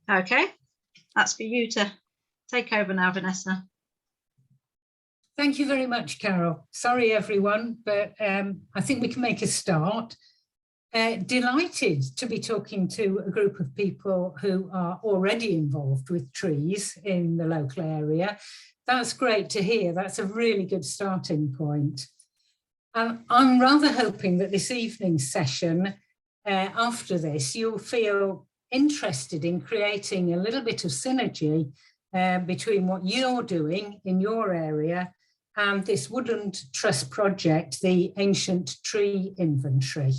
Okay, that's for you to take over now, Vanessa. Thank you very much, Carol. Sorry, everyone, but I think we can make a start. Delighted to be talking to a group of people who are already involved with trees in the local area. That's great to hear. That's a really good starting point. And I'm rather hoping that this evening's session, after this, you'll feel interested in creating a little bit of synergy between what you're doing in your area and this Woodland Trust project, the Ancient Tree Inventory.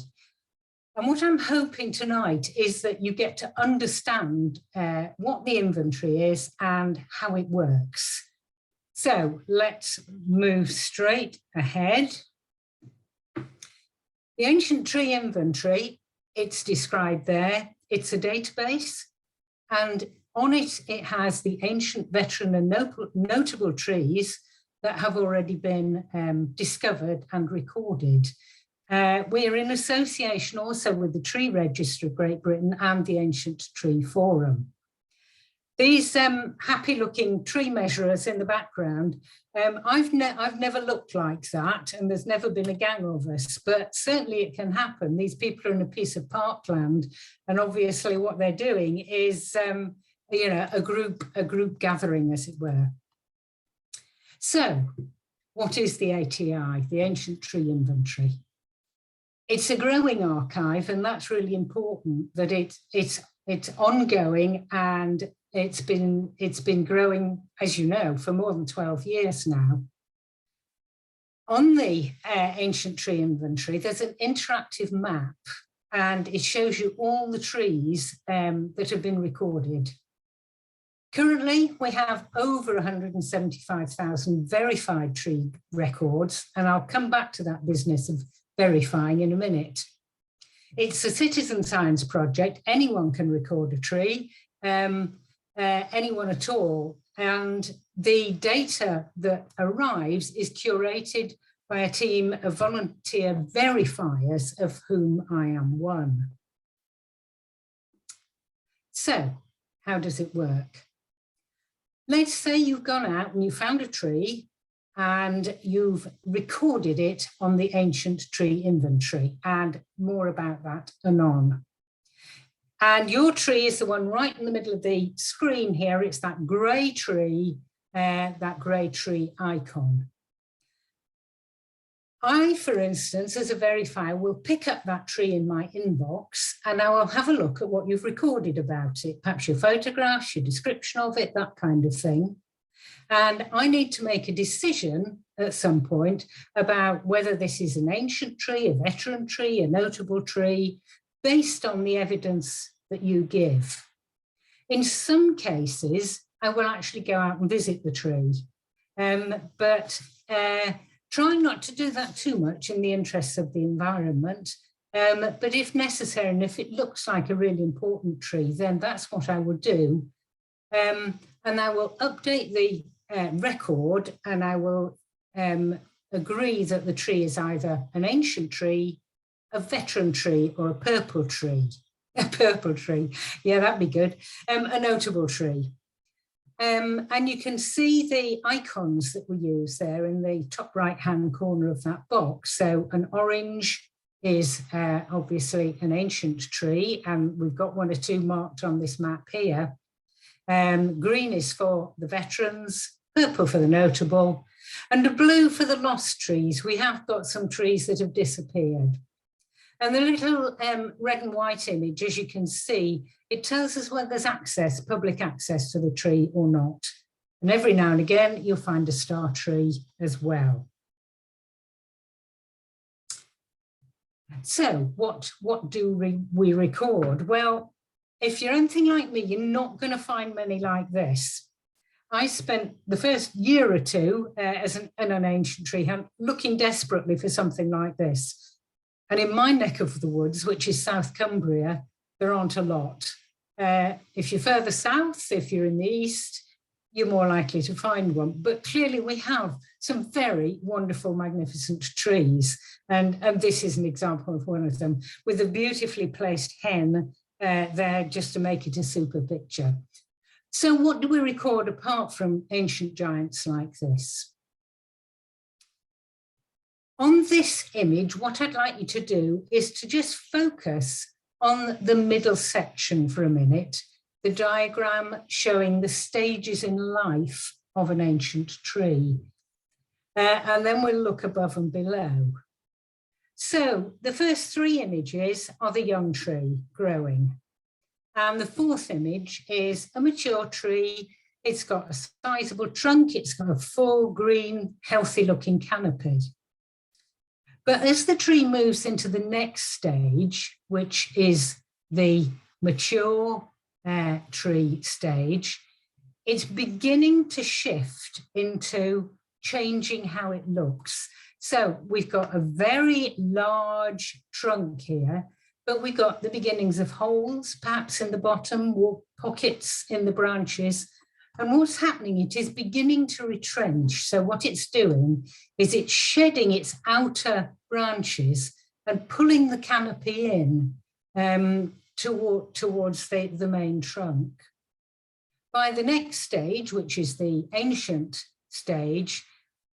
And what I'm hoping tonight is that you get to understand what the inventory is and how it works. So let's move straight ahead. The Ancient Tree Inventory, it's described there. It's a database, and on it, it has the ancient, veteran and notable trees that have already been discovered and recorded. We are in association also with the Tree Register of Great Britain and the Ancient Tree Forum. These happy-looking tree measurers in the background, I've never looked like that, and there's never been a gang of us, but certainly it can happen. These people are in a piece of parkland, and obviously what they're doing is, you know, a group gathering, as it were. So, what is the ATI, the Ancient Tree Inventory? It's a growing archive, and that's really important, that it's ongoing, and it's been growing, as you know, for more than 12 years now. On the Ancient Tree Inventory, there's an interactive map, and it shows you all the trees that have been recorded. Currently, we have over 175,000 verified tree records, and I'll come back to that business of verifying in a minute. It's a citizen science project. Anyone can record a tree, anyone at all. And the data that arrives is curated by a team of volunteer verifiers, of whom I am one. So, how does it work? Let's say you've gone out and you found a tree and you've recorded it on the Ancient Tree Inventory, and more about that anon. And your tree is the one right in the middle of the screen here. It's that grey tree icon. I, for instance, as a verifier, will pick up that tree in my inbox, and I will have a look at what you've recorded about it, perhaps your photographs, your description of it, that kind of thing. And I need to make a decision at some point about whether this is an ancient tree, a veteran tree, a notable tree, based on the evidence that you give. In some cases, I will actually go out and visit the tree, but try not to do that too much in the interests of the environment. But if necessary, and if it looks like a really important tree, then that's what I will do. And I will update the record, and I will agree that the tree is either an ancient tree, a veteran tree, or a purple tree. A purple tree, yeah, that'd be good. A notable tree. And you can see the icons that we use there in the top right-hand corner of that box. So an orange is obviously an ancient tree, and we've got one or two marked on this map here. Green is for the veterans, purple for the notable, and the blue for the lost trees. We have got some trees that have disappeared. And the little red and white image, as you can see, it tells us whether there's access, public access to the tree or not. And every now and again, you'll find a star tree as well. So what do we record? Well, if you're anything like me, you're not going to find many like this. I spent the first year or two as an ancient tree hunt looking desperately for something like this. And in my neck of the woods, which is South Cumbria, there aren't a lot. If you're further south, if you're in the east, you're more likely to find one. But clearly we have some very wonderful, magnificent trees. And this is an example of one of them, with a beautifully placed hen there just to make it a super picture. So what do we record apart from ancient giants like this? On this image, what I'd like you to do is to just focus on the middle section for a minute, the diagram showing the stages in life of an ancient tree. And then we'll look above and below. So the first three images are the young tree growing. And the fourth image is a mature tree. It's got a sizable trunk. It's got a full green, healthy looking canopy. But as the tree moves into the next stage, which is the mature tree stage, it's beginning to shift into changing how it looks. So we've got a very large trunk here, but we've got the beginnings of holes, perhaps in the bottom, or pockets in the branches. And what's happening, it is beginning to retrench. So what it's doing is it's shedding its outer branches and pulling the canopy in towards the main trunk. By the next stage, which is the ancient stage,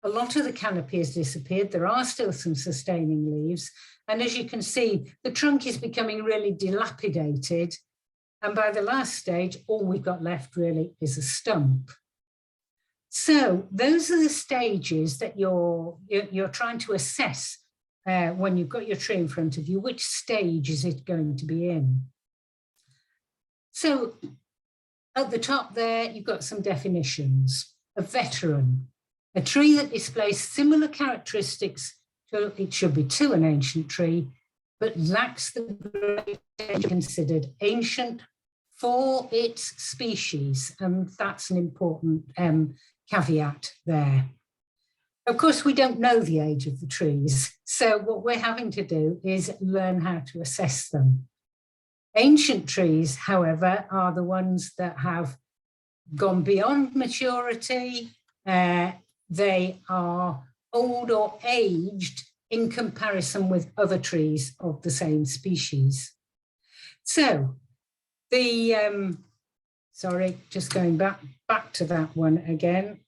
a lot of the canopy has disappeared. There are still some sustaining leaves. And as you can see, the trunk is becoming really dilapidated. And by the last stage, all we've got left really is a stump. So those are the stages that you're trying to assess when you've got your tree in front of you. Which stage is it going to be in? So at the top there, you've got some definitions. A veteran, a tree that displays similar characteristics to, it should be to an ancient tree, but lacks the grade considered ancient for its species. And that's an important caveat there. Of course, we don't know the age of the trees. So what we're having to do is learn how to assess them. Ancient trees, however, are the ones that have gone beyond maturity. They are old or aged in comparison with other trees of the same species. So the, sorry, just going back to that one again.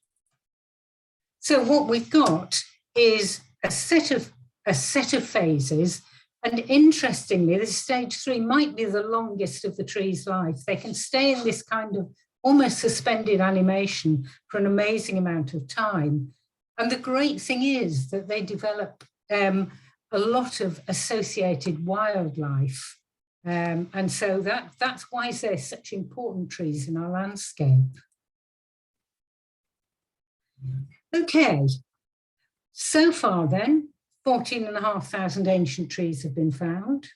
So what we've got is a set of phases. And interestingly, this stage 3 might be the longest of the tree's life. They can stay in this kind of almost suspended animation for an amazing amount of time. And the great thing is that they develop a lot of associated wildlife. And so that's why they're such important trees in our landscape. Okay, so far then, 14,500 ancient trees have been found.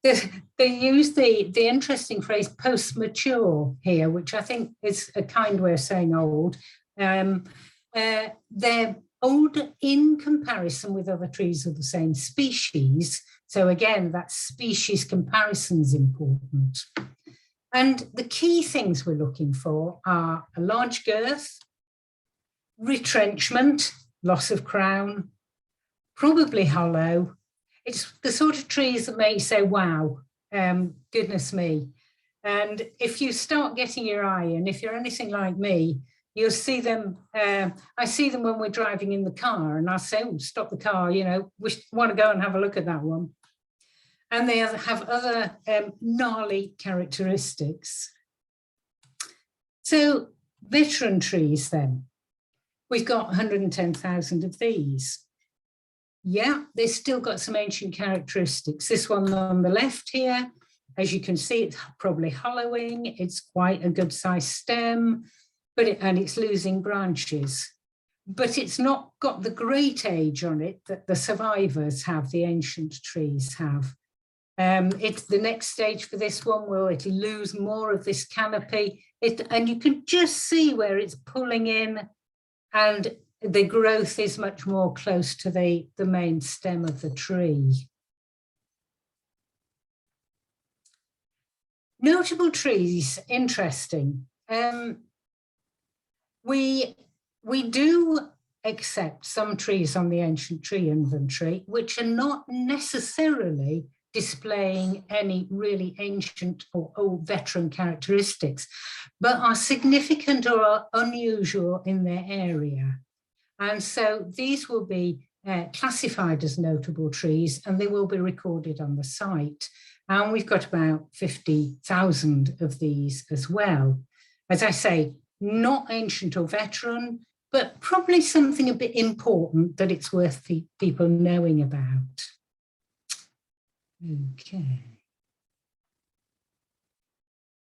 They use the interesting phrase post-mature here, which I think is a kind way of saying old. They're old in comparison with other trees of the same species. So again, that species comparison is important. And the key things we're looking for are a large girth, retrenchment, loss of crown, probably hollow. It's the sort of trees that make you say, wow, goodness me. And if you start getting your eye in, if you're anything like me, you'll see them. I see them when we're driving in the car and I say, oh, stop the car, you know, we want to go and have a look at that one. And they have other gnarly characteristics. So veteran trees then, we've got 110,000 of these. Yeah, they've still got some ancient characteristics. This one on the left here, as you can see, it's probably hollowing. It's quite a good sized stem, and it's losing branches. But it's not got the great age on it that the survivors have, the ancient trees have. It's the next stage for this one where it'll lose more of this canopy. And you can just see where it's pulling in, and the growth is much more close to the main stem of the tree. Notable trees, interesting. We do accept some trees on the ancient tree inventory, which are not necessarily displaying any really ancient or old veteran characteristics, but are significant or are unusual in their area. And so these will be classified as notable trees, and they will be recorded on the site. And we've got about 50,000 of these as well. As I say, not ancient or veteran, but probably something a bit important that it's worth people knowing about. Okay.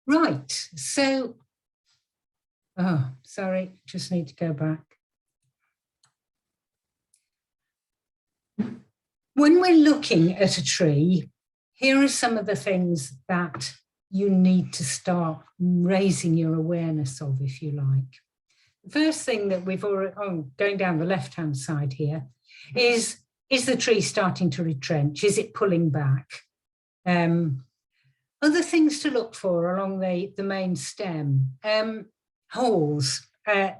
Right, so, oh, sorry, just need to go back. When we're looking at a tree, here are some of the things that you need to start raising your awareness of, if you like. The first thing that we've already, going down the left-hand side here, is the tree starting to retrench? Is it pulling back? Other things to look for along the main stem, holes.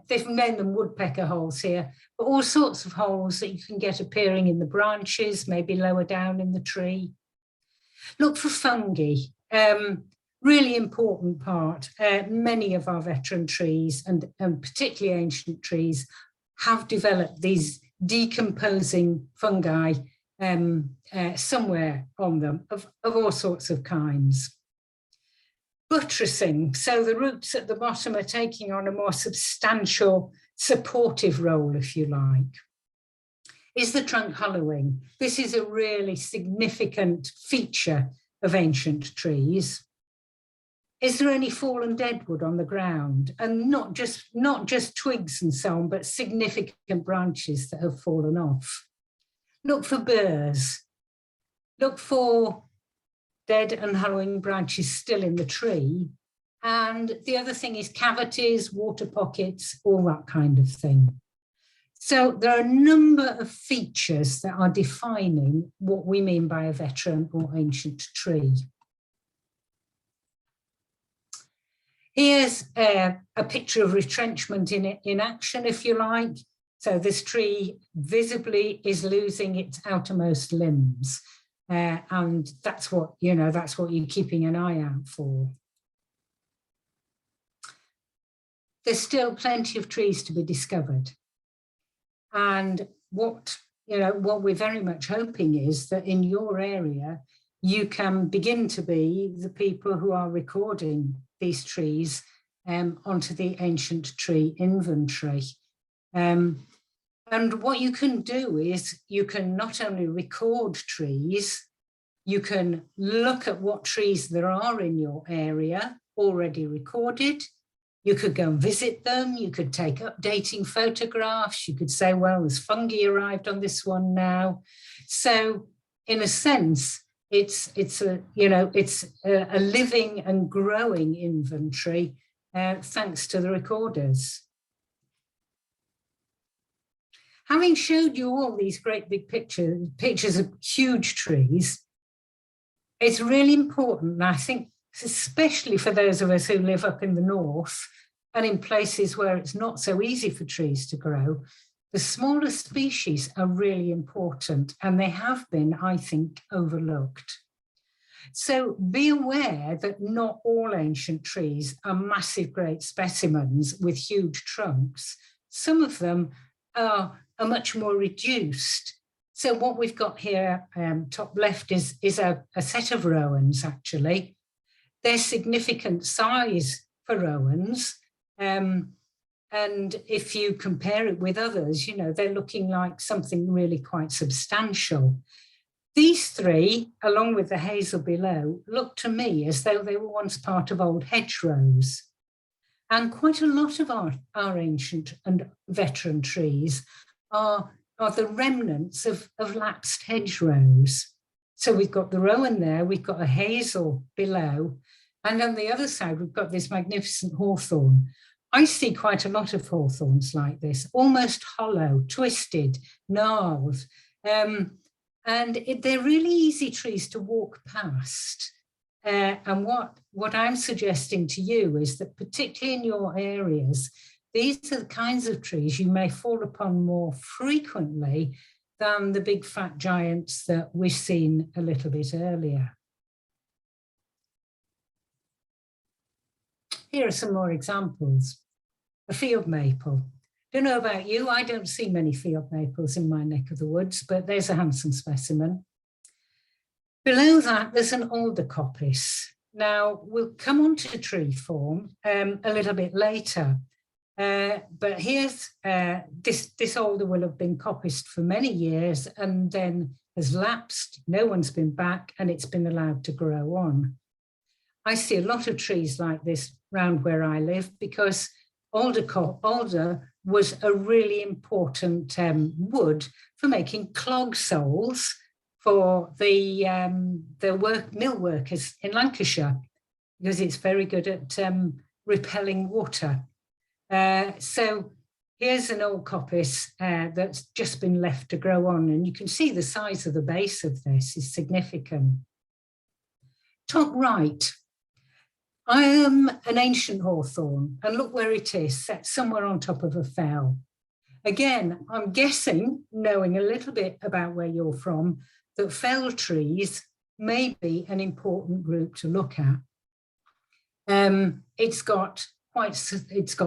They've named them woodpecker holes here, but all sorts of holes that you can get appearing in the branches, maybe lower down in the tree. Look for fungi, really important part. Many of our veteran trees and particularly ancient trees have developed these decomposing fungi somewhere on them of all sorts of kinds. Buttressing, so the roots at the bottom are taking on a more substantial supportive role, if you like. Is the trunk hollowing? This is a really significant feature of ancient trees. Is there any fallen deadwood on the ground? And not just twigs and so on, but significant branches that have fallen off. Look for burrs. Look for dead and hollowing branches still in the tree. And the other thing is cavities, water pockets, all that kind of thing. So there are a number of features that are defining what we mean by a veteran or ancient tree. Here's a picture of retrenchment in action, if you like. So this tree visibly is losing its outermost limbs. And that's what you're keeping an eye out for. There's still plenty of trees to be discovered. And what we're very much hoping is that in your area, you can begin to be the people who are recording these trees onto the ancient tree inventory. And what you can do is you can not only record trees, you can look at what trees there are in your area already recorded. You could go and visit them. You could take updating photographs. You could say, well, there's fungi arrived on this one now. So in a sense, it's a living and growing inventory thanks to the recorders. Having showed you all these great big pictures of huge trees, it's really important, and I think especially for those of us who live up in the north and in places where it's not so easy for trees to grow, the smaller species are really important, and they have been, I think, overlooked. So be aware that not all ancient trees are massive, great specimens with huge trunks. Some of them are much more reduced. So what we've got here, top left, is a set of rowans, actually. They're significant size for rowans. And if you compare it with others, they're looking like something really quite substantial. These three, along with the hazel below, look to me as though they were once part of old hedgerows. And quite a lot of our ancient and veteran trees are the remnants of lapsed hedgerows. So we've got the rowan there, we've got a hazel below, and on the other side, we've got this magnificent hawthorn. I see quite a lot of hawthorns like this, almost hollow, twisted, gnarled. And they're really easy trees to walk past. And what I'm suggesting to you is that particularly in your areas, these are the kinds of trees you may fall upon more frequently than the big fat giants that we've seen a little bit earlier. Here are some more examples. A field maple. Don't know about you, I don't see many field maples in my neck of the woods, but there's a handsome specimen. Below that, there's an alder coppice. Now, we'll come on to tree form a little bit later, but here's, this alder will have been coppiced for many years and then has lapsed, no one's been back, and it's been allowed to grow on. I see a lot of trees like this round where I live because alder was a really important wood for making clog soles for the mill workers in Lancashire, because it's very good at repelling water. So here's an old coppice that's just been left to grow on, and you can see the size of the base of this is significant. Top right, I am an ancient hawthorn, and look where it is, set somewhere on top of a fell. Again, I'm guessing, knowing a little bit about where you're from, that fell trees may be an important group to look at. It's got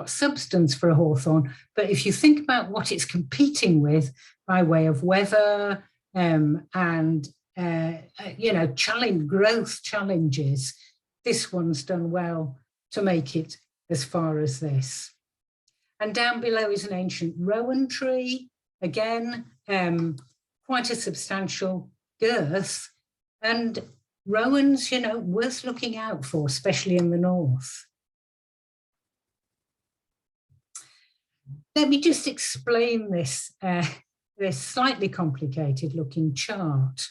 substance for a hawthorn, but if you think about what it's competing with by way of weather and growth challenges, this one's done well to make it as far as this. And down below is an ancient rowan tree, again, quite a substantial girth, and rowans, worth looking out for, especially in the north. Let me just explain this, this slightly complicated looking chart.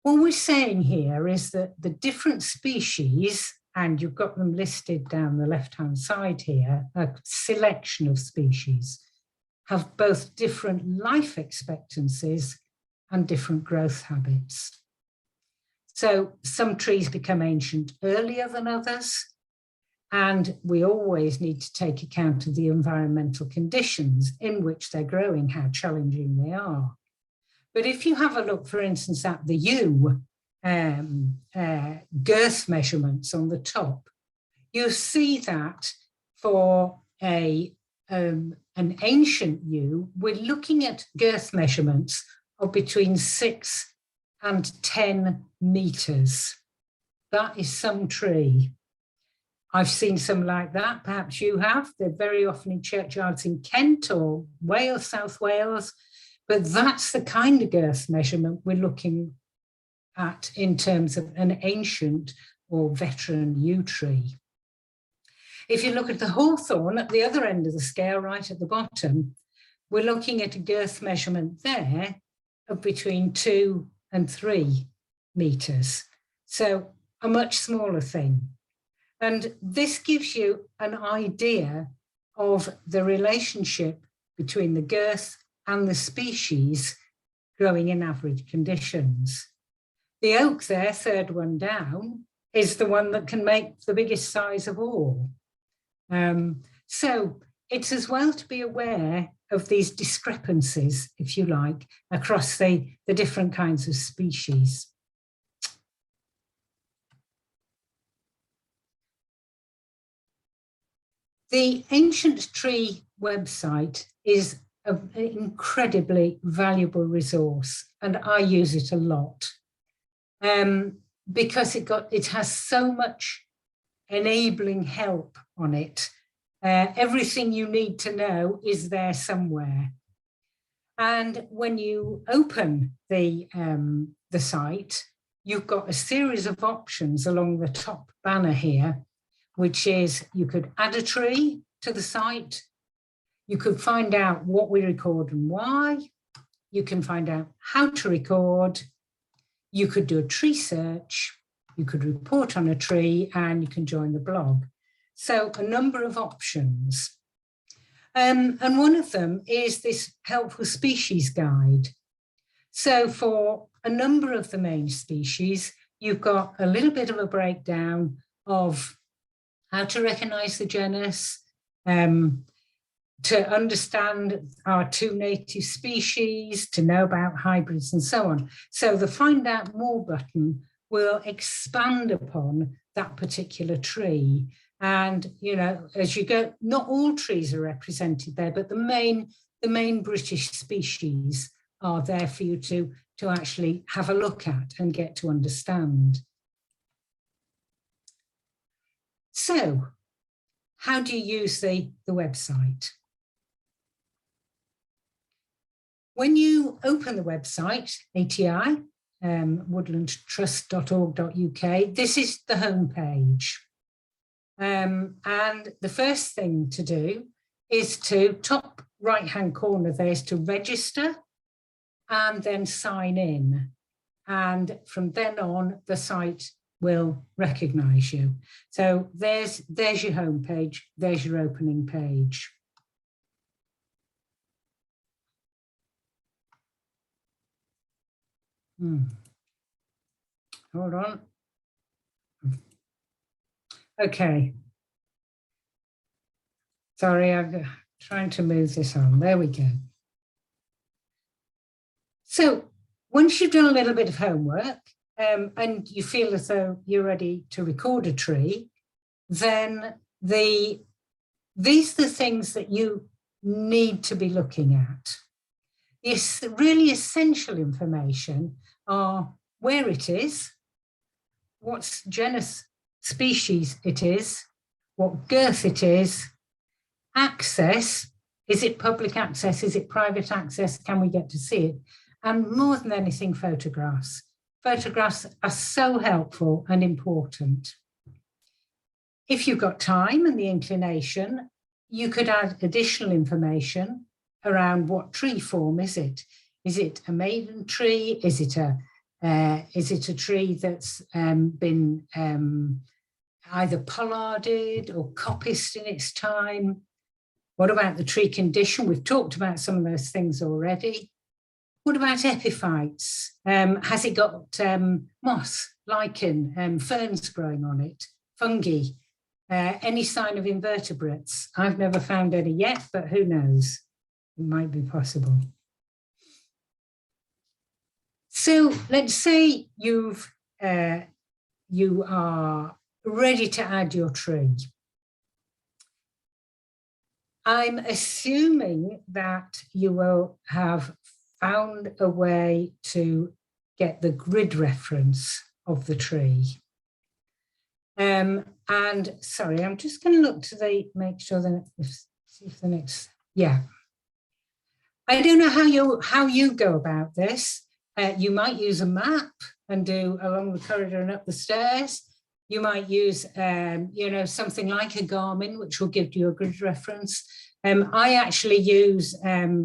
What we're saying here is that the different species, and you've got them listed down the left-hand side here, a selection of species, have both different life expectancies and different growth habits. So some trees become ancient earlier than others, and we always need to take account of the environmental conditions in which they're growing, how challenging they are. But if you have a look, for instance, at the yew girth measurements on the top, you'll see that for an ancient yew, we're looking at girth measurements of between 6 and 10 meters. That is some tree. I've seen some like that, perhaps you have. They're very often in churchyards in Kent or Wales, South Wales. But that's the kind of girth measurement we're looking at in terms of an ancient or veteran yew tree. If you look at the hawthorn at the other end of the scale, right at the bottom, we're looking at a girth measurement there of between 2 and 3 meters. So a much smaller thing. And this gives you an idea of the relationship between the girth and the species growing in average conditions. The oak there, third one down, is the one that can make the biggest size of all. So it's as well to be aware of these discrepancies, if you like, across the different kinds of species. The Ancient Tree website is an incredibly valuable resource, and I use it a lot because it has so much enabling help on it. Everything you need to know is there somewhere. And when you open the site, you've got a series of options along the top banner here, which is you could add a tree to the site. You could find out what we record and why. You can find out how to record. You could do a tree search. You could report on a tree, and you can join the blog. So a number of options. And one of them is this helpful species guide. So for a number of the main species, you've got a little bit of a breakdown of how to recognize the genus, to understand our 2 native species, to know about hybrids and so on. So the Find Out More button will expand upon that particular tree. And, you know, as you go, not all trees are represented there, but the main British species are there for you to actually have a look at and get to understand. So, how do you use the website? When you open the website, ATI, woodlandtrust.org.uk, this is the home page. And the first thing to do is to top right-hand corner, there's to register and then sign in. And from then on, the site will recognise you. So there's your home page, there's your opening page. Hold on. Okay. Sorry, I'm trying to move this on. There we go. So once you've done a little bit of homework and you feel as though you're ready to record a tree, then these are the things that you need to be looking at. This really essential information are where it is, what genus species it is, what girth it is, access, is it public access, is it private access, can we get to see it? And more than anything, photographs. Photographs are so helpful and important. If you've got time and the inclination, you could add additional information around what tree form is it? Is it a maiden tree? Is it a tree that's been either pollarded or coppiced in its time? What about the tree condition? We've talked about some of those things already. What about epiphytes? Has it got moss, lichen, ferns growing on it, fungi? Any sign of invertebrates? I've never found any yet, but who knows? It might be possible. So let's say you are ready to add your tree. I'm assuming that you will have found a way to get the grid reference of the tree. And sorry, I'm just going to look to make sure that see if the next, yeah. I don't know how you go about this. You might use a map and do along the corridor and up the stairs. You might use, you know, something like a Garmin, which will give you a grid reference. I actually use a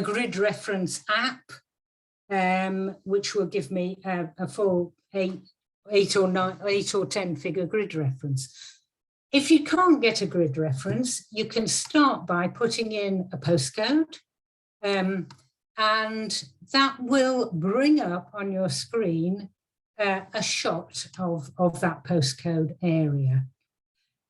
grid reference app, which will give me a full 8 or 10 figure grid reference. If you can't get a grid reference, you can start by putting in a postcode, and that will bring up on your screen a shot of that postcode area.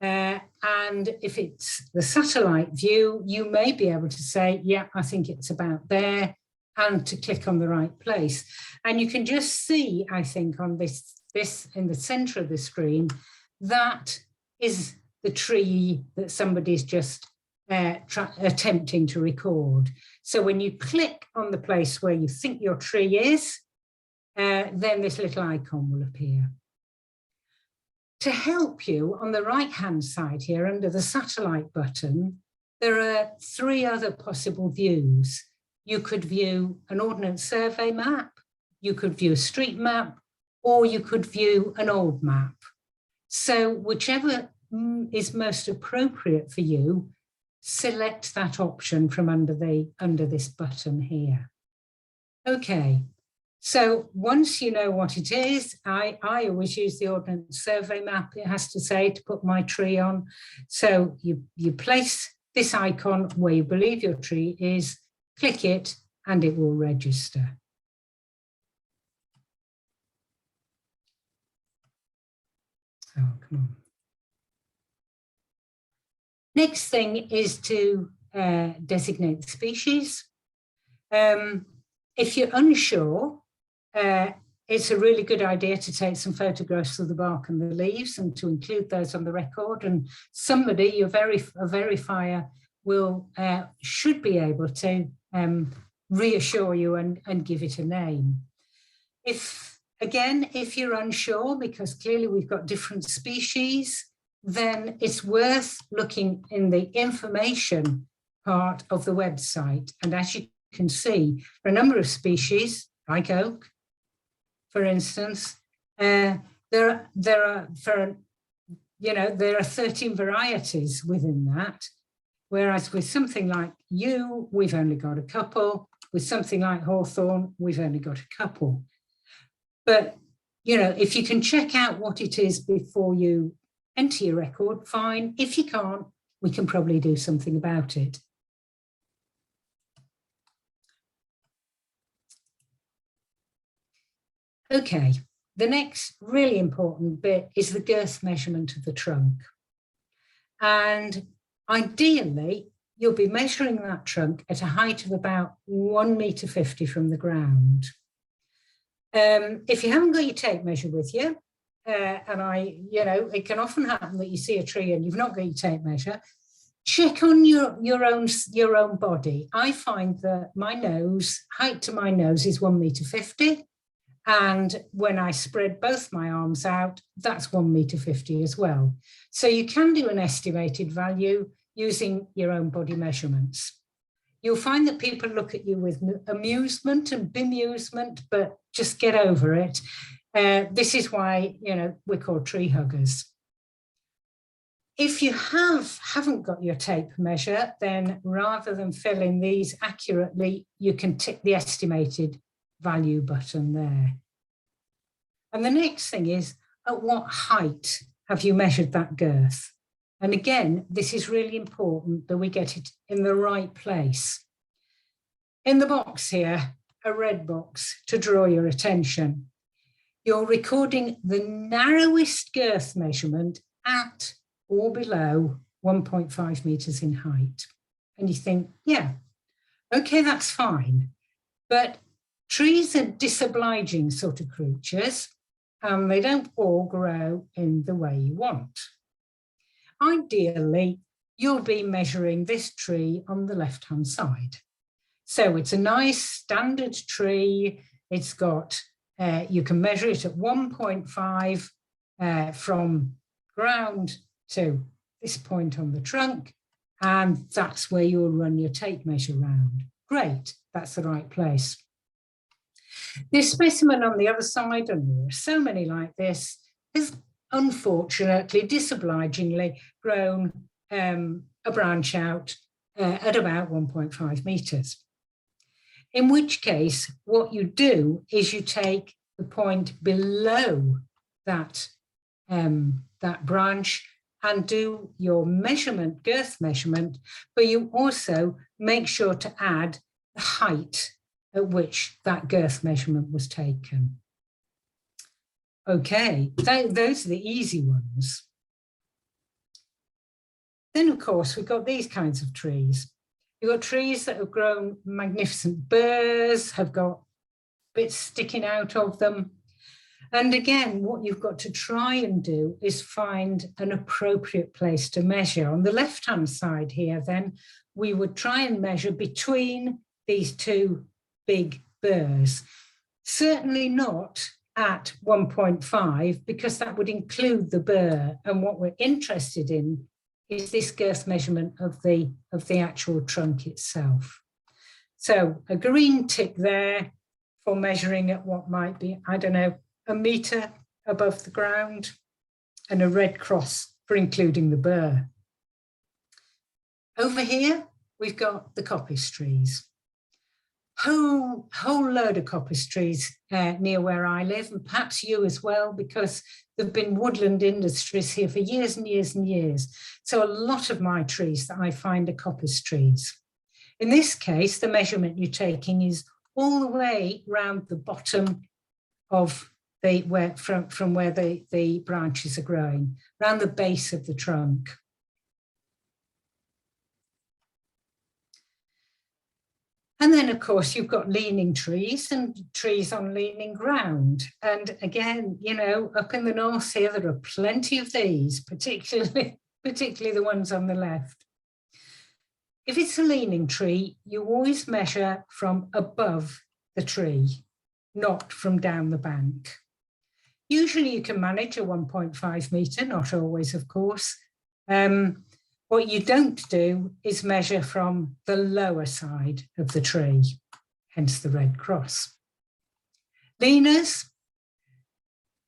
And if it's the satellite view, you may be able to say, yeah, I think it's about there, and to click on the right place. And you can just see, I think, on this in the center of the screen, that is the tree that somebody's just attempting to record. So when you click on the place where you think your tree is, then this little icon will appear. To help you, on the right-hand side here, under the satellite button, there are 3 other possible views. You could view an Ordnance Survey map, you could view a street map, or you could view an old map. So whichever is most appropriate for you, select that option from under this button here. Okay. So once you know what it is, I always use the Ordnance Survey map, it has to say, to put my tree on. So you place this icon where you believe your tree is, click it, and it will register. Oh, come on. Next thing is to designate the species. If you're unsure, it's a really good idea to take some photographs of the bark and the leaves and to include those on the record. And somebody, a verifier, should be able to reassure you and give it a name. If you're unsure, because clearly we've got different species, then it's worth looking in the information part of the website. And as you can see, for a number of species, like oak, for instance, there are 13 varieties within that. Whereas with something like yew, we've only got a couple. With something like hawthorn, we've only got a couple. But, if you can check out what it is before you enter your record, fine. If you can't, we can probably do something about it. Okay, the next really important bit is the girth measurement of the trunk. And ideally, you'll be measuring that trunk at a height of about 1.50 metre from the ground. If you haven't got your tape measure with you, it can often happen that you see a tree and you've not got your tape measure, check on your own body. I find that my height to my nose is 1.50 metre. And when I spread both my arms out, that's 1.50 metre as well. So you can do an estimated value using your own body measurements. You'll find that people look at you with amusement and bemusement, but just get over it. This is why, we're called tree huggers. If you haven't got your tape measure, then rather than fill in these accurately, you can tick the estimated value button there. And the next thing is, at what height have you measured that girth? And again, this is really important that we get it in the right place. In the box here, a red box to draw your attention. You're recording the narrowest girth measurement at or below 1.5 metres in height. And you think, yeah, okay, that's fine. But trees are disobliging sort of creatures, and they don't all grow in the way you want. Ideally, you'll be measuring this tree on the left-hand side. So it's a nice standard tree. It's got, you can measure it at 1.5 from ground to this point on the trunk, and that's where you'll run your tape measure round. Great, that's the right place. This specimen on the other side, and there are so many like this, is unfortunately, disobligingly grown a branch out at about 1.5 metres. In which case, what you do is you take the point below that, that branch and do your measurement, girth measurement, but you also make sure to add the height at which that girth measurement was taken. Okay, those are the easy ones. Then, of course, we've got these kinds of trees. You've got trees that have grown magnificent burrs, have got bits sticking out of them. And again, what you've got to try and do is find an appropriate place to measure. On the left-hand side here, then, we would try and measure between these two big burrs. Certainly not at 1.5, because that would include the burr. And what we're interested in is this girth measurement of the actual trunk itself. So a green tick there for measuring at what might be, I don't know, 1 metre above the ground, and a red cross for including the burr. Over here, we've got the coppice trees. Whole load of coppice trees near where I live, and perhaps you as well, because there've been woodland industries here for years and years and years. So a lot of my trees that I find are coppice trees. In this case, the measurement you're taking is all the way round the bottom of from where the branches are growing, around the base of the trunk. And then, of course, you've got leaning trees and trees on leaning ground. And again, you know, up in the north here, there are plenty of these, particularly the ones on the left. If it's a leaning tree, you always measure from above the tree, not from down the bank. Usually you can manage a 1.5 metre, not always, of course. What you don't do is measure from the lower side of the tree, hence the red cross. Leaners,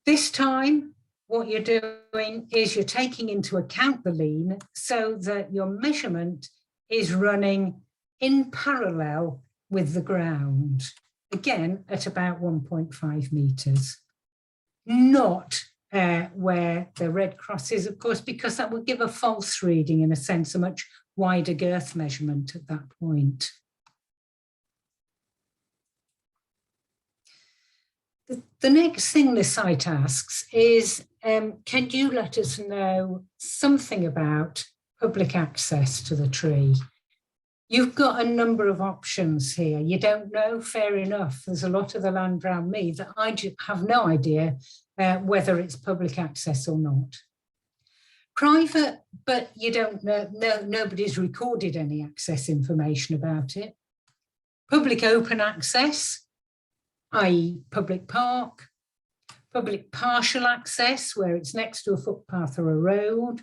this time what you're doing is you're taking into account the lean so that your measurement is running in parallel with the ground, again at about 1.5 metres. Not where the red cross is, of course, because that would give a false reading, in a sense, a much wider girth measurement at that point. The next thing the site asks is, can you let us know something about public access to the tree? You've got a number of options here. You don't know, fair enough. There's a lot of the land around me that I have no idea whether it's public access or not. Private, but you don't know, nobody's recorded any access information about it. Public open access, i.e. public park. Public partial access, where it's next to a footpath or a road.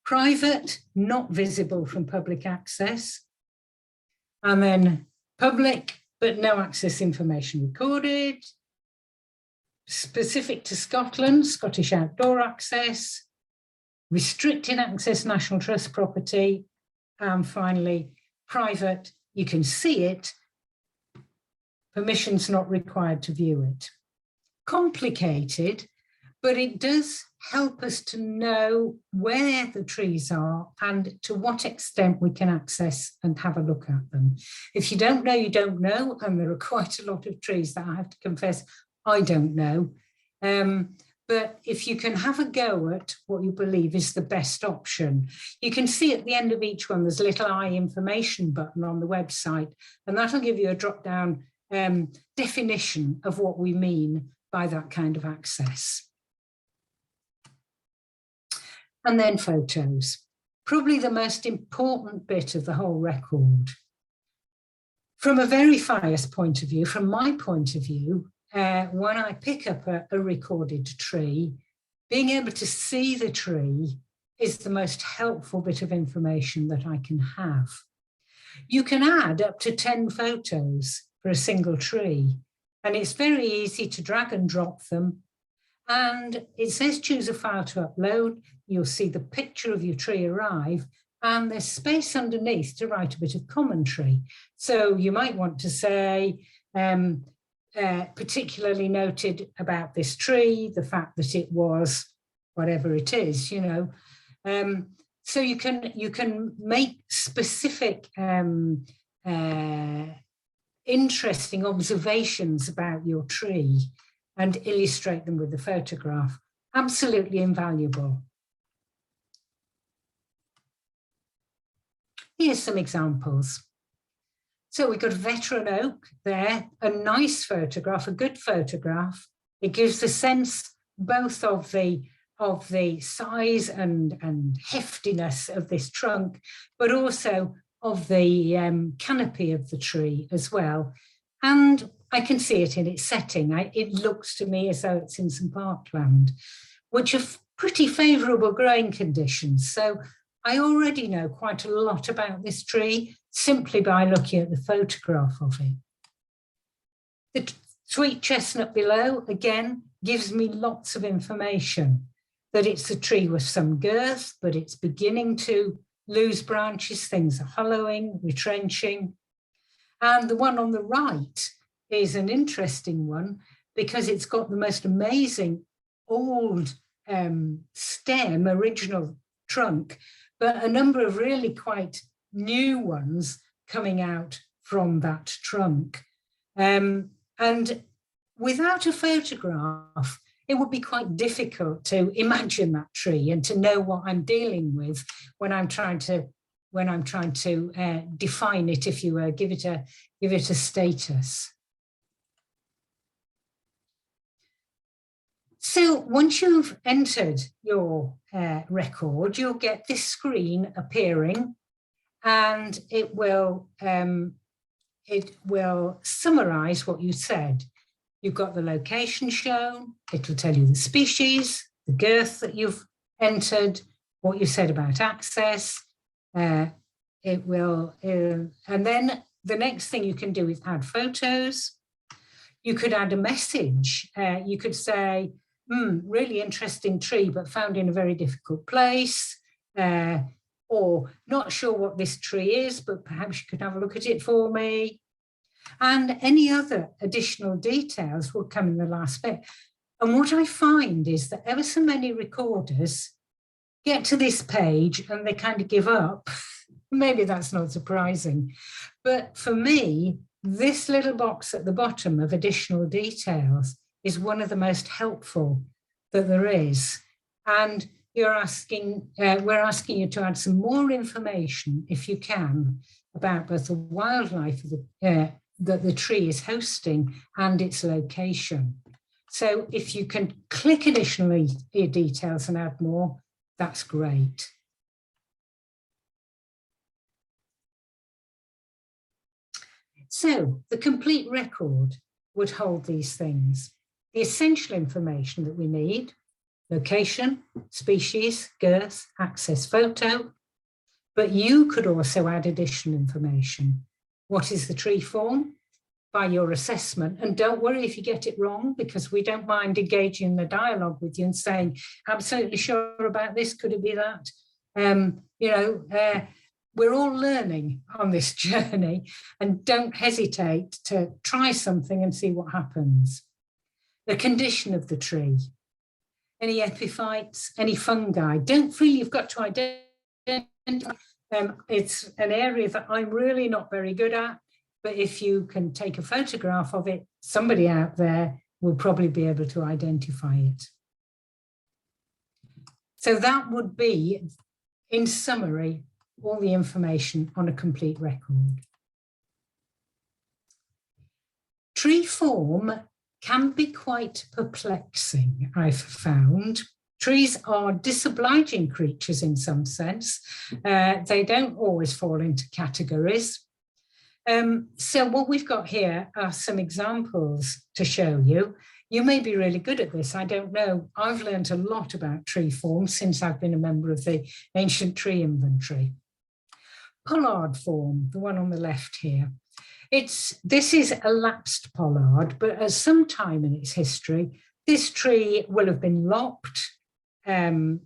Private, not visible from public access. And then public, but no access information recorded. Specific to Scotland, Scottish outdoor access. Restricted access, National Trust property. And finally, private, you can see it. Permission's not required to view it. Complicated, but it does help us to know where the trees are and to what extent we can access and have a look at them. If you don't know, you don't know, and there are quite a lot of trees that I have to confess I don't know. But if you can have a go at what you believe is the best option, you can see at the end of each one, there's a little I information button on the website, and that'll give you a drop-down definition of what we mean by that kind of access. And then photos, probably the most important bit of the whole record. From a verifier's point of view, from my point of view, when I pick up a recorded tree, being able to see the tree is the most helpful bit of information that I can have. You can add up to 10 photos for a single tree, and it's very easy to drag and drop them. And it says choose a file to upload. You'll see the picture of your tree arrive, and there's space underneath to write a bit of commentary. So you might want to say, particularly noted about this tree, the fact that it was whatever it is, you know. So you can make specific interesting observations about your tree and illustrate them with the photograph. Absolutely invaluable. Here's some examples. So we've got a veteran oak there, a nice photograph, a good photograph. It gives a sense both of the size and heftiness of this trunk, but also of the canopy of the tree as well. And I can see it in its setting. It looks to me as though it's in some parkland, which are pretty favourable growing conditions. So I already know quite a lot about this tree simply by looking at the photograph of it. The sweet chestnut below, again, gives me lots of information that it's a tree with some girth, but it's beginning to lose branches, things are hollowing, retrenching. And the one on the right is an interesting one because it's got the most amazing old stem, original trunk, but a number of really quite new ones coming out from that trunk. And without a photograph, it would be quite difficult to imagine that tree and to know what I'm dealing with when I'm trying to when I'm trying to define it, if you will, give it a status. So once you've entered your record, you'll get this screen appearing, and it will summarize what you said. You've got the location shown, it'll tell you the species, the girth that you've entered, what you said about access. It will, and then the next thing you can do is add photos. You could add a message. You could say, really interesting tree, but found in a very difficult place, or not sure what this tree is, but perhaps you could have a look at it for me. And any other additional details will come in the last bit. And what I find is that ever so many recorders get to this page and they kind of give up. Maybe that's not surprising. But for me, this little box at the bottom of additional details is one of the most helpful that there is. And we're asking you to add some more information, if you can, about both the wildlife that the tree is hosting and its location. So if you can click additional details and add more, that's great. So the complete record would hold these things: the essential information that we need, location, species, girth, access, photo, but you could also add additional information. What is the tree form by your assessment? And don't worry if you get it wrong, because we don't mind engaging in the dialogue with you and saying, absolutely sure about this, could it be that? We're all learning on this journey, and don't hesitate to try something and see what happens. The condition of the tree, any epiphytes, any fungi. Don't feel you've got to identify. It's an area that I'm really not very good at, but if you can take a photograph of it, somebody out there will probably be able to identify it. So that would be, in summary, all the information on a complete record. Tree form can be quite perplexing, I've found. Trees are disobliging creatures in some sense. They don't always fall into categories. So what we've got here are some examples to show you. You may be really good at this, I don't know. I've learned a lot about tree form since I've been a member of the Ancient Tree Inventory. Pollard form, the one on the left here. This is a lapsed pollard, but at some time in its history, this tree will have been lopped, and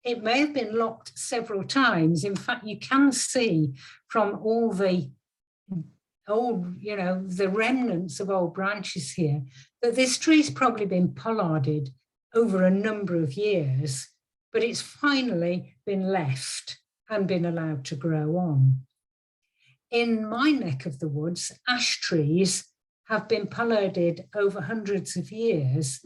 it may have been lopped several times. In fact, you can see from all the the remnants of old branches here, that this tree's probably been pollarded over a number of years, but it's finally been left and been allowed to grow on. In my neck of the woods, ash trees have been pollarded over hundreds of years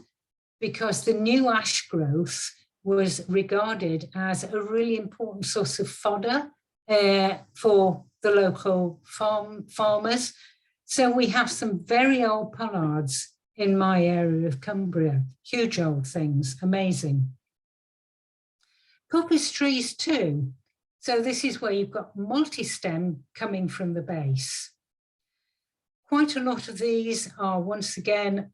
because the new ash growth was regarded as a really important source of fodder for the local farmers. So we have some very old pollards in my area of Cumbria, huge old things, amazing. Coppice trees too. So this is where you've got multi-stem coming from the base. Quite a lot of these are once again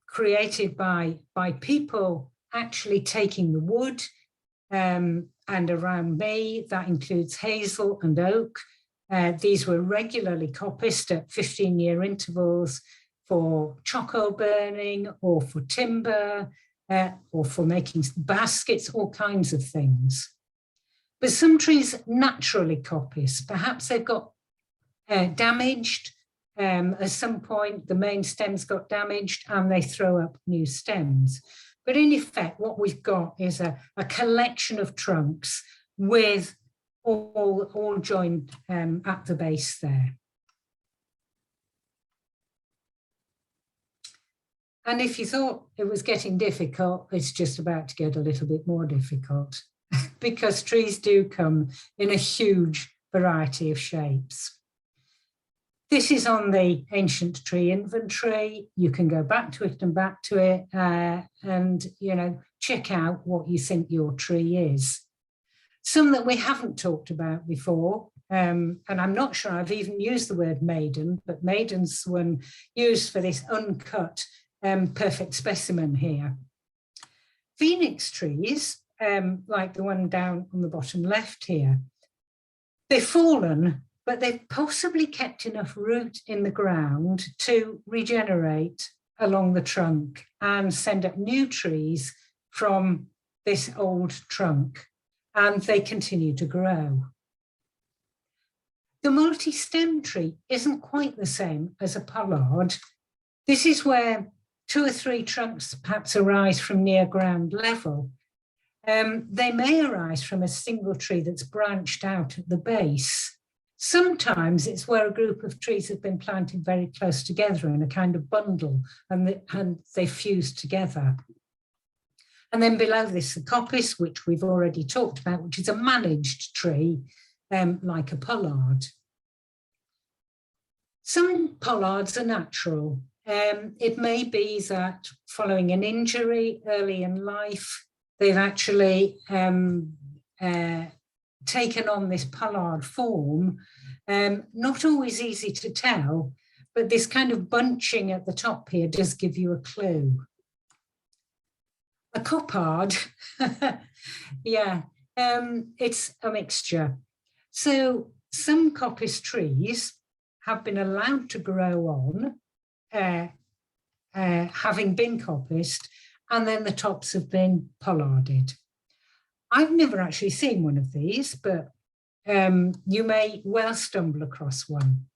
created by people actually taking the wood, and around me that includes hazel and oak. These were regularly coppiced at 15-year intervals for charcoal burning or for timber or for making baskets, all kinds of things. But some trees naturally coppice. Perhaps they've got damaged. At some point, the main stems got damaged and they throw up new stems. But in effect, what we've got is a collection of trunks with all joined at the base there. And if you thought it was getting difficult, it's just about to get a little bit more difficult. because trees do come in a huge variety of shapes. This is on the ancient tree inventory. You can go back to it and back to it and, you know, check out what you think your tree is. Some that we haven't talked about before, and I'm not sure I've even used the word maiden, but maiden's one used for this uncut perfect specimen here. Phoenix trees, like the one down on the bottom left here, they've fallen, but they've possibly kept enough root in the ground to regenerate along the trunk and send up new trees from this old trunk, and they continue to grow. The multi-stem tree isn't quite the same as a pollard. This is where 2 or 3 trunks perhaps arise from near ground level. They may arise from a single tree that's branched out at the base. Sometimes it's where a group of trees have been planted very close together in a kind of bundle, and they fuse together. And then below this, the coppice, which we've already talked about, which is a managed tree, like a pollard. Some pollards are natural. It may be that following an injury early in life, they've actually taken on this pollard form. Not always easy to tell, but this kind of bunching at the top here does give you a clue. A coppard, yeah, it's a mixture. So some coppice trees have been allowed to grow on, having been coppiced, and then the tops have been pollarded. I've never actually seen one of these, but you may well stumble across one.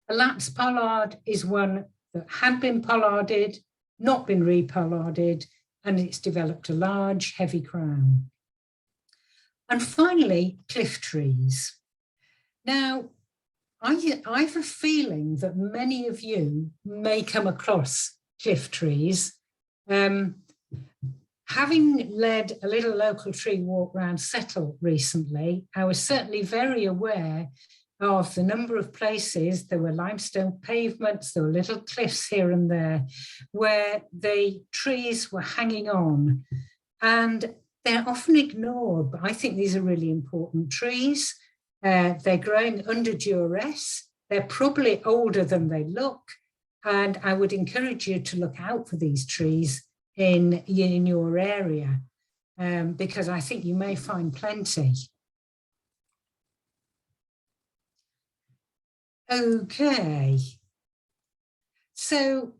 A lapsed pollard is one that had been pollarded, not been repollarded, and it's developed a large, heavy crown. And finally, cliff trees. Now, I have a feeling that many of you may come across cliff trees. Having led a little local tree walk around Settle recently, I was certainly very aware of the number of places, there were limestone pavements, there were little cliffs here and there, where the trees were hanging on. And they're often ignored, but I think these are really important trees. They're growing under duress. They're probably older than they look. And I would encourage you to look out for these trees in your area, because I think you may find plenty. Okay, so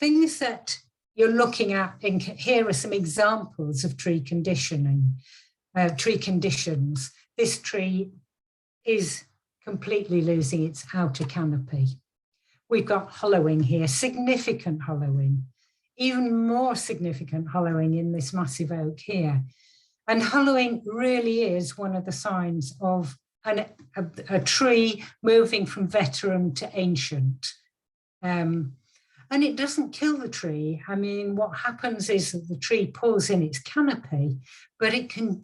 things that you're looking at, and here are some examples of tree conditioning, tree conditions. This tree is completely losing its outer canopy. We've got hollowing here, significant hollowing, even more significant hollowing in this massive oak here. And hollowing really is one of the signs of a tree moving from veteran to ancient. And it doesn't kill the tree. I mean, what happens is that the tree pulls in its canopy, but it can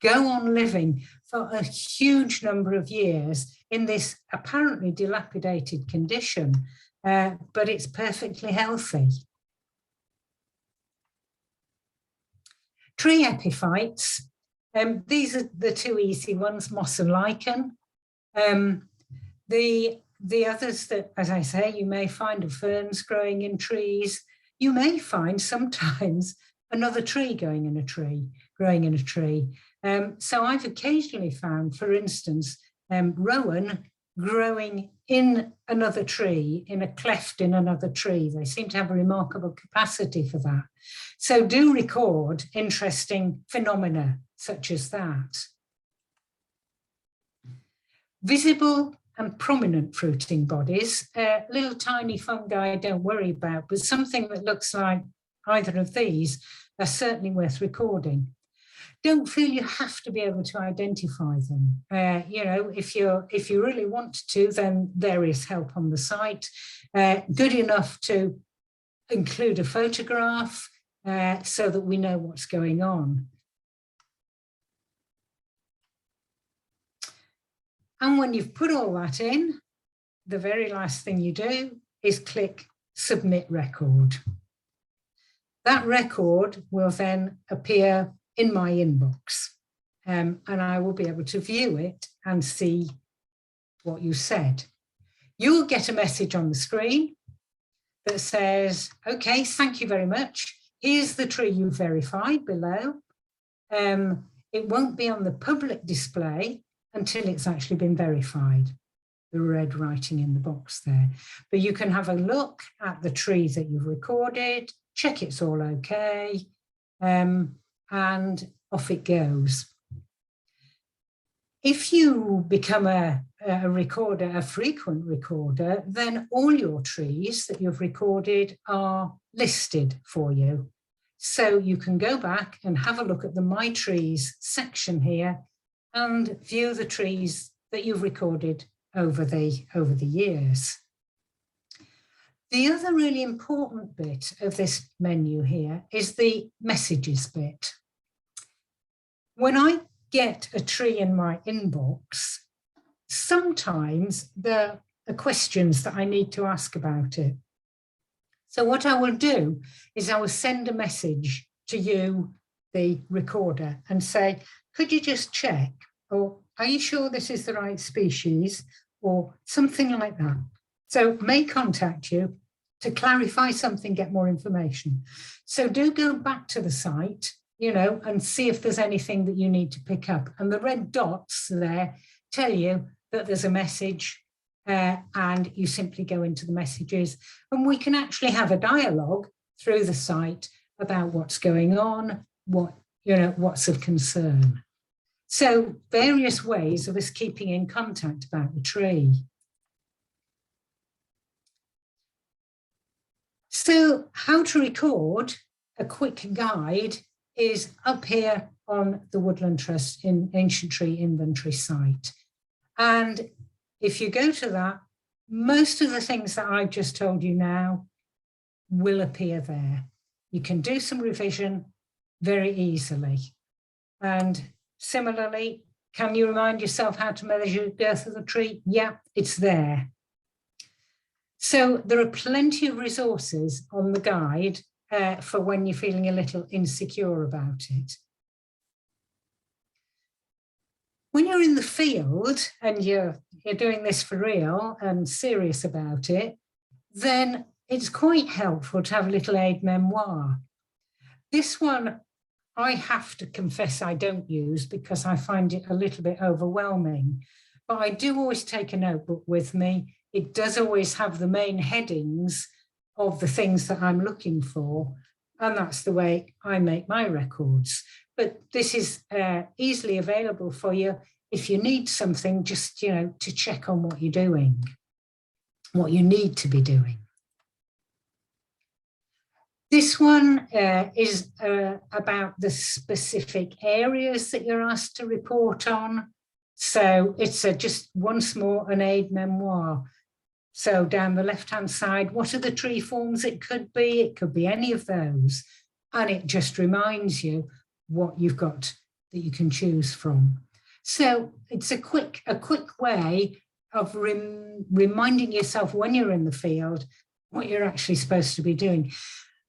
go on living for a huge number of years in this apparently dilapidated condition, but it's perfectly healthy. Tree epiphytes. These are the 2 easy ones, moss and lichen. The others that, as I say, you may find are ferns growing in trees. You may find sometimes another tree growing in a tree. So I've occasionally found, for instance, rowan growing in another tree, in a cleft in another tree. They seem to have a remarkable capacity for that. So do record interesting phenomena such as that. Visible and prominent fruiting bodies, little tiny fungi don't worry about, but something that looks like either of these are certainly worth recording. Don't feel you have to be able to identify them. You know, if you really want to, then there is help on the site. Good enough to include a photograph so that we know what's going on. And when you've put all that in, the very last thing you do is click Submit Record. That record will then appear in my inbox, and I will be able to view it and see what you said. You'll get a message on the screen that says, okay, thank you very much. Here's the tree you verified below. It won't be on the public display until it's actually been verified, the red writing in the box there. But you can have a look at the tree that you've recorded, check it's all okay, and off it goes. If you become a recorder, a frequent recorder, then all your trees that you've recorded are listed for you. So you can go back and have a look at the My Trees section here and view the trees that you've recorded over the years. The other really important bit of this menu here is the messages bit. When I get a tree in my inbox, sometimes there are questions that I need to ask about it. So what I will do is I will send a message to you, the recorder, and say, could you just check, or are you sure this is the right species, or something like that. So may contact you to clarify something, get more information. So do go back to the site, and see if there's anything that you need to pick up. And the red dots there tell you that there's a message, and you simply go into the messages, and we can actually have a dialogue through the site about what's going on, what's of concern. So various ways of us keeping in contact about the tree. So how to record a quick guide is up here on the Woodland Trust in Ancient Tree Inventory site. And if you go to that, most of the things that I've just told you now will appear there. You can do some revision very easily. And similarly, can you remind yourself how to measure the girth of the tree? Yeah, it's there. So there are plenty of resources on the guide for when you're feeling a little insecure about it. When you're in the field and you're doing this for real and serious about it, then it's quite helpful to have a little aide-memoire. This one, I have to confess I don't use because I find it a little bit overwhelming, but I do always take a notebook with me. It does always have the main headings of the things that I'm looking for, and that's the way I make my records. But this is easily available for you if you need something, just, to check on what you're doing, what you need to be doing. This one is about the specific areas that you're asked to report on. So it's just once more an aide-memoire. So down the left-hand side, what are the tree forms it could be? It could be any of those. And it just reminds you what you've got that you can choose from. So it's a quick way of reminding yourself when you're in the field what you're actually supposed to be doing.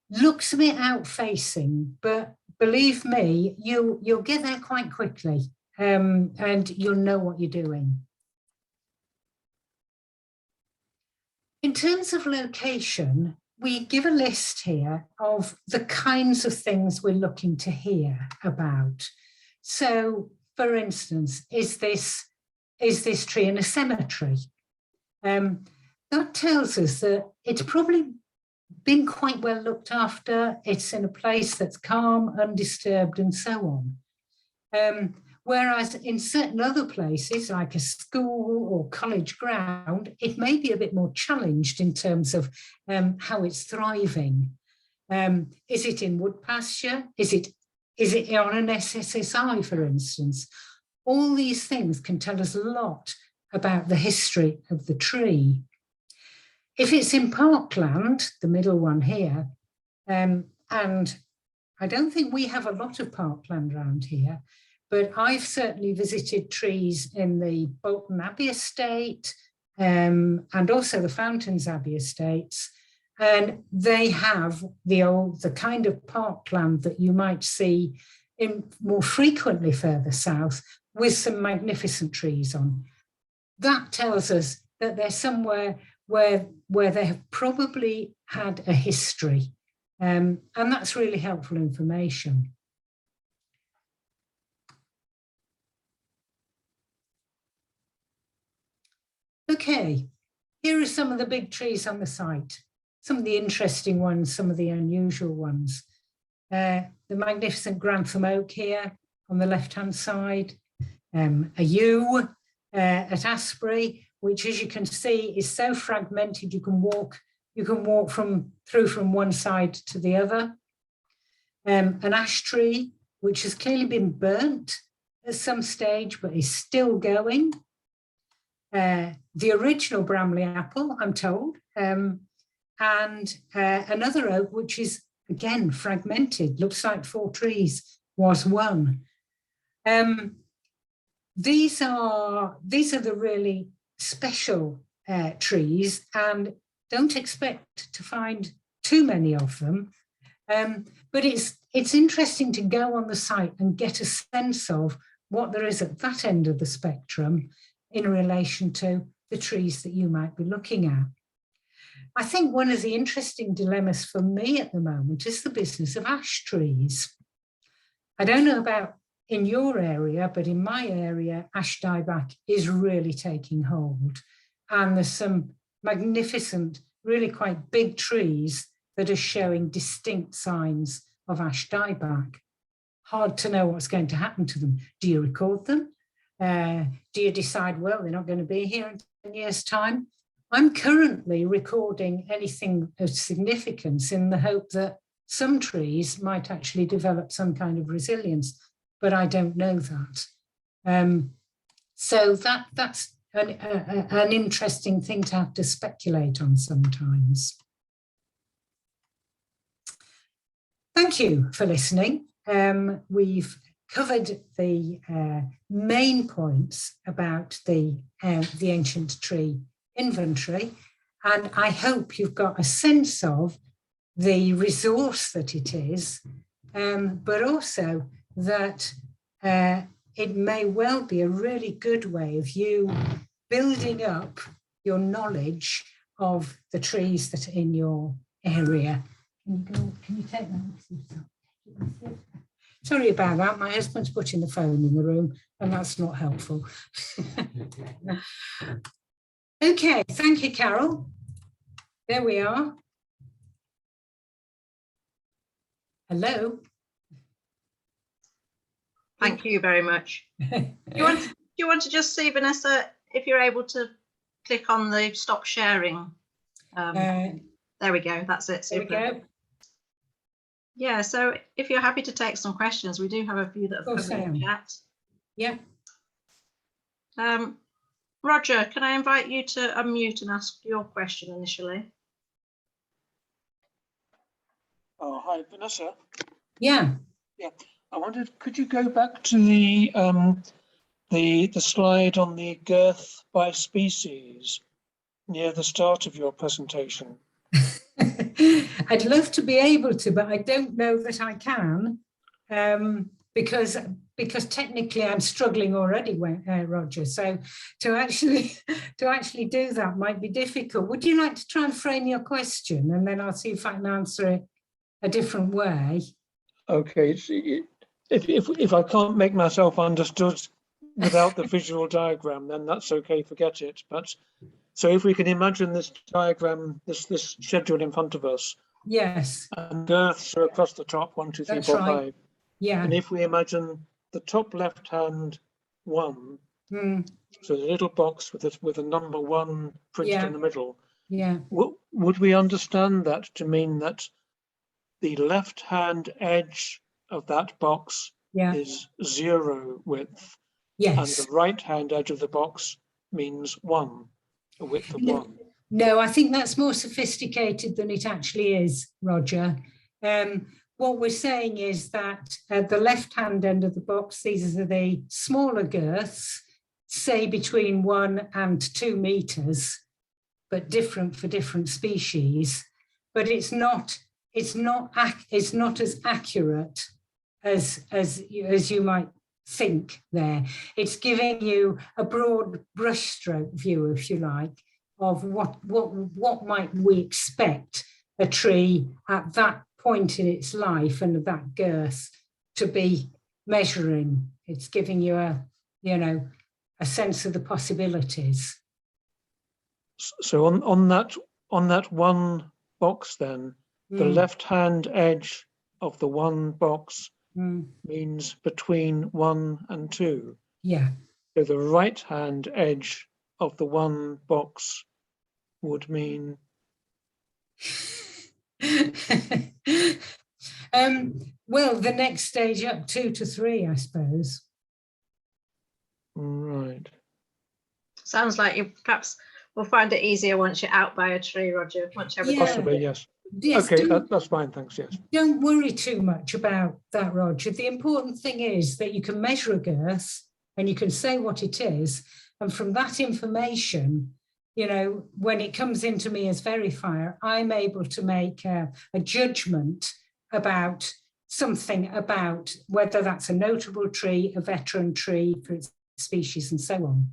Looks a bit out-facing, but believe me, you'll get there quite quickly, and you'll know what you're doing. In terms of location, we give a list here of the kinds of things we're looking to hear about. So, for instance, is this tree in a cemetery? That tells us that it's probably been quite well looked after. It's in a place that's calm, undisturbed, and so on. Whereas in certain other places, like a school or college ground, it may be a bit more challenged in terms of how it's thriving. Is it in wood pasture? Is it on an SSSI, for instance? All these things can tell us a lot about the history of the tree. If it's in parkland, the middle one here, and I don't think we have a lot of parkland around here, but I've certainly visited trees in the Bolton Abbey estate and also the Fountains Abbey estates, and they have the kind of parkland that you might see in more frequently further south, with some magnificent trees on. That tells us that they're somewhere where they have probably had a history, and that's really helpful information. Okay, here are some of the big trees on the site, some of the interesting ones, some of the unusual ones. The magnificent Grantham oak here on the left-hand side, a yew at Asbury, which, as you can see, is so fragmented you can walk through from one side to the other. An ash tree, which has clearly been burnt at some stage, but is still going. The original Bramley apple, I'm told, and another oak, which is again fragmented, looks like 4 trees was one. These are the really special trees, and don't expect to find too many of them. But it's interesting to go on the site and get a sense of what there is at that end of the spectrum in relation to the trees that you might be looking at. I think one of the interesting dilemmas for me at the moment is the business of ash trees. I don't know about in your area, but in my area, ash dieback is really taking hold. And there's some magnificent, really quite big trees that are showing distinct signs of ash dieback. Hard to know what's going to happen to them. Do you record them? Do you decide, well, they're not going to be here in 10 years' time? I'm currently recording anything of significance in the hope that some trees might actually develop some kind of resilience, but I don't know that. So that's an interesting thing to have to speculate on sometimes. Thank you for listening. We've covered the main points about the ancient tree inventory, and I hope you've got a sense of the resource that it is, but also that it may well be a really good way of you building up your knowledge of the trees that are in your area. Can you take that? Sorry about that. My husband's putting the phone in the room, and that's not helpful. Okay, thank you, Carol. There we are. Hello. Thank you very much. Do you want to just see, Vanessa, if you're able to click on the stop sharing? There we go. That's it. Super. There we go. Yeah, so if you're happy to take some questions, we do have a few that have come in the chat. Yeah. Roger, can I invite you to unmute and ask your question initially? Oh, hi, Vanessa. Yeah. Yeah, I wondered, could you go back to the slide on the girth by species near the start of your presentation? I'd love to be able to, but I don't know that I can, because technically I'm struggling already, Roger. So to actually do that might be difficult. Would you like to try and frame your question, and then I'll see if I can answer it a different way? Okay, if I can't make myself understood without the visual diagram, then that's okay, forget it. But so if we can imagine this diagram, this schedule in front of us. Yes. And girths are across the top, 1, 2, 3, That's 4, right. 5. Yeah. And if we imagine the top left-hand one, so the little box with a number 1 printed in the middle. Yeah. Would we understand that to mean that the left-hand edge of that box is 0 width? Yes. And the right-hand edge of the box means 1, a width of 1. No, I think that's more sophisticated than it actually is, Roger. what we're saying is that at the left-hand end of the box, these are the smaller girths, say between 1 and 2 meters, but different for different species. But it's not as accurate as you might think there. It's giving you a broad brushstroke view, if you like, of what might we expect a tree at that point in its life and that girth to be measuring. It's giving you a sense of the possibilities. So on that one box then, the left-hand edge of the one box means between 1 and 2. Yeah. So the right-hand edge of the one box would mean? Well, the next stage up, 2 to 3, I suppose. Right. Sounds like you perhaps will find it easier once you're out by a tree, Roger. Once you're Possibly, yes. Yes, okay, that's fine, thanks, yes. Don't worry too much about that, Roger. The important thing is that you can measure a girth and you can say what it is. And from that information, when it comes into me as verifier, I'm able to make a judgment about something, about whether that's a notable tree, a veteran tree for its species, and so on.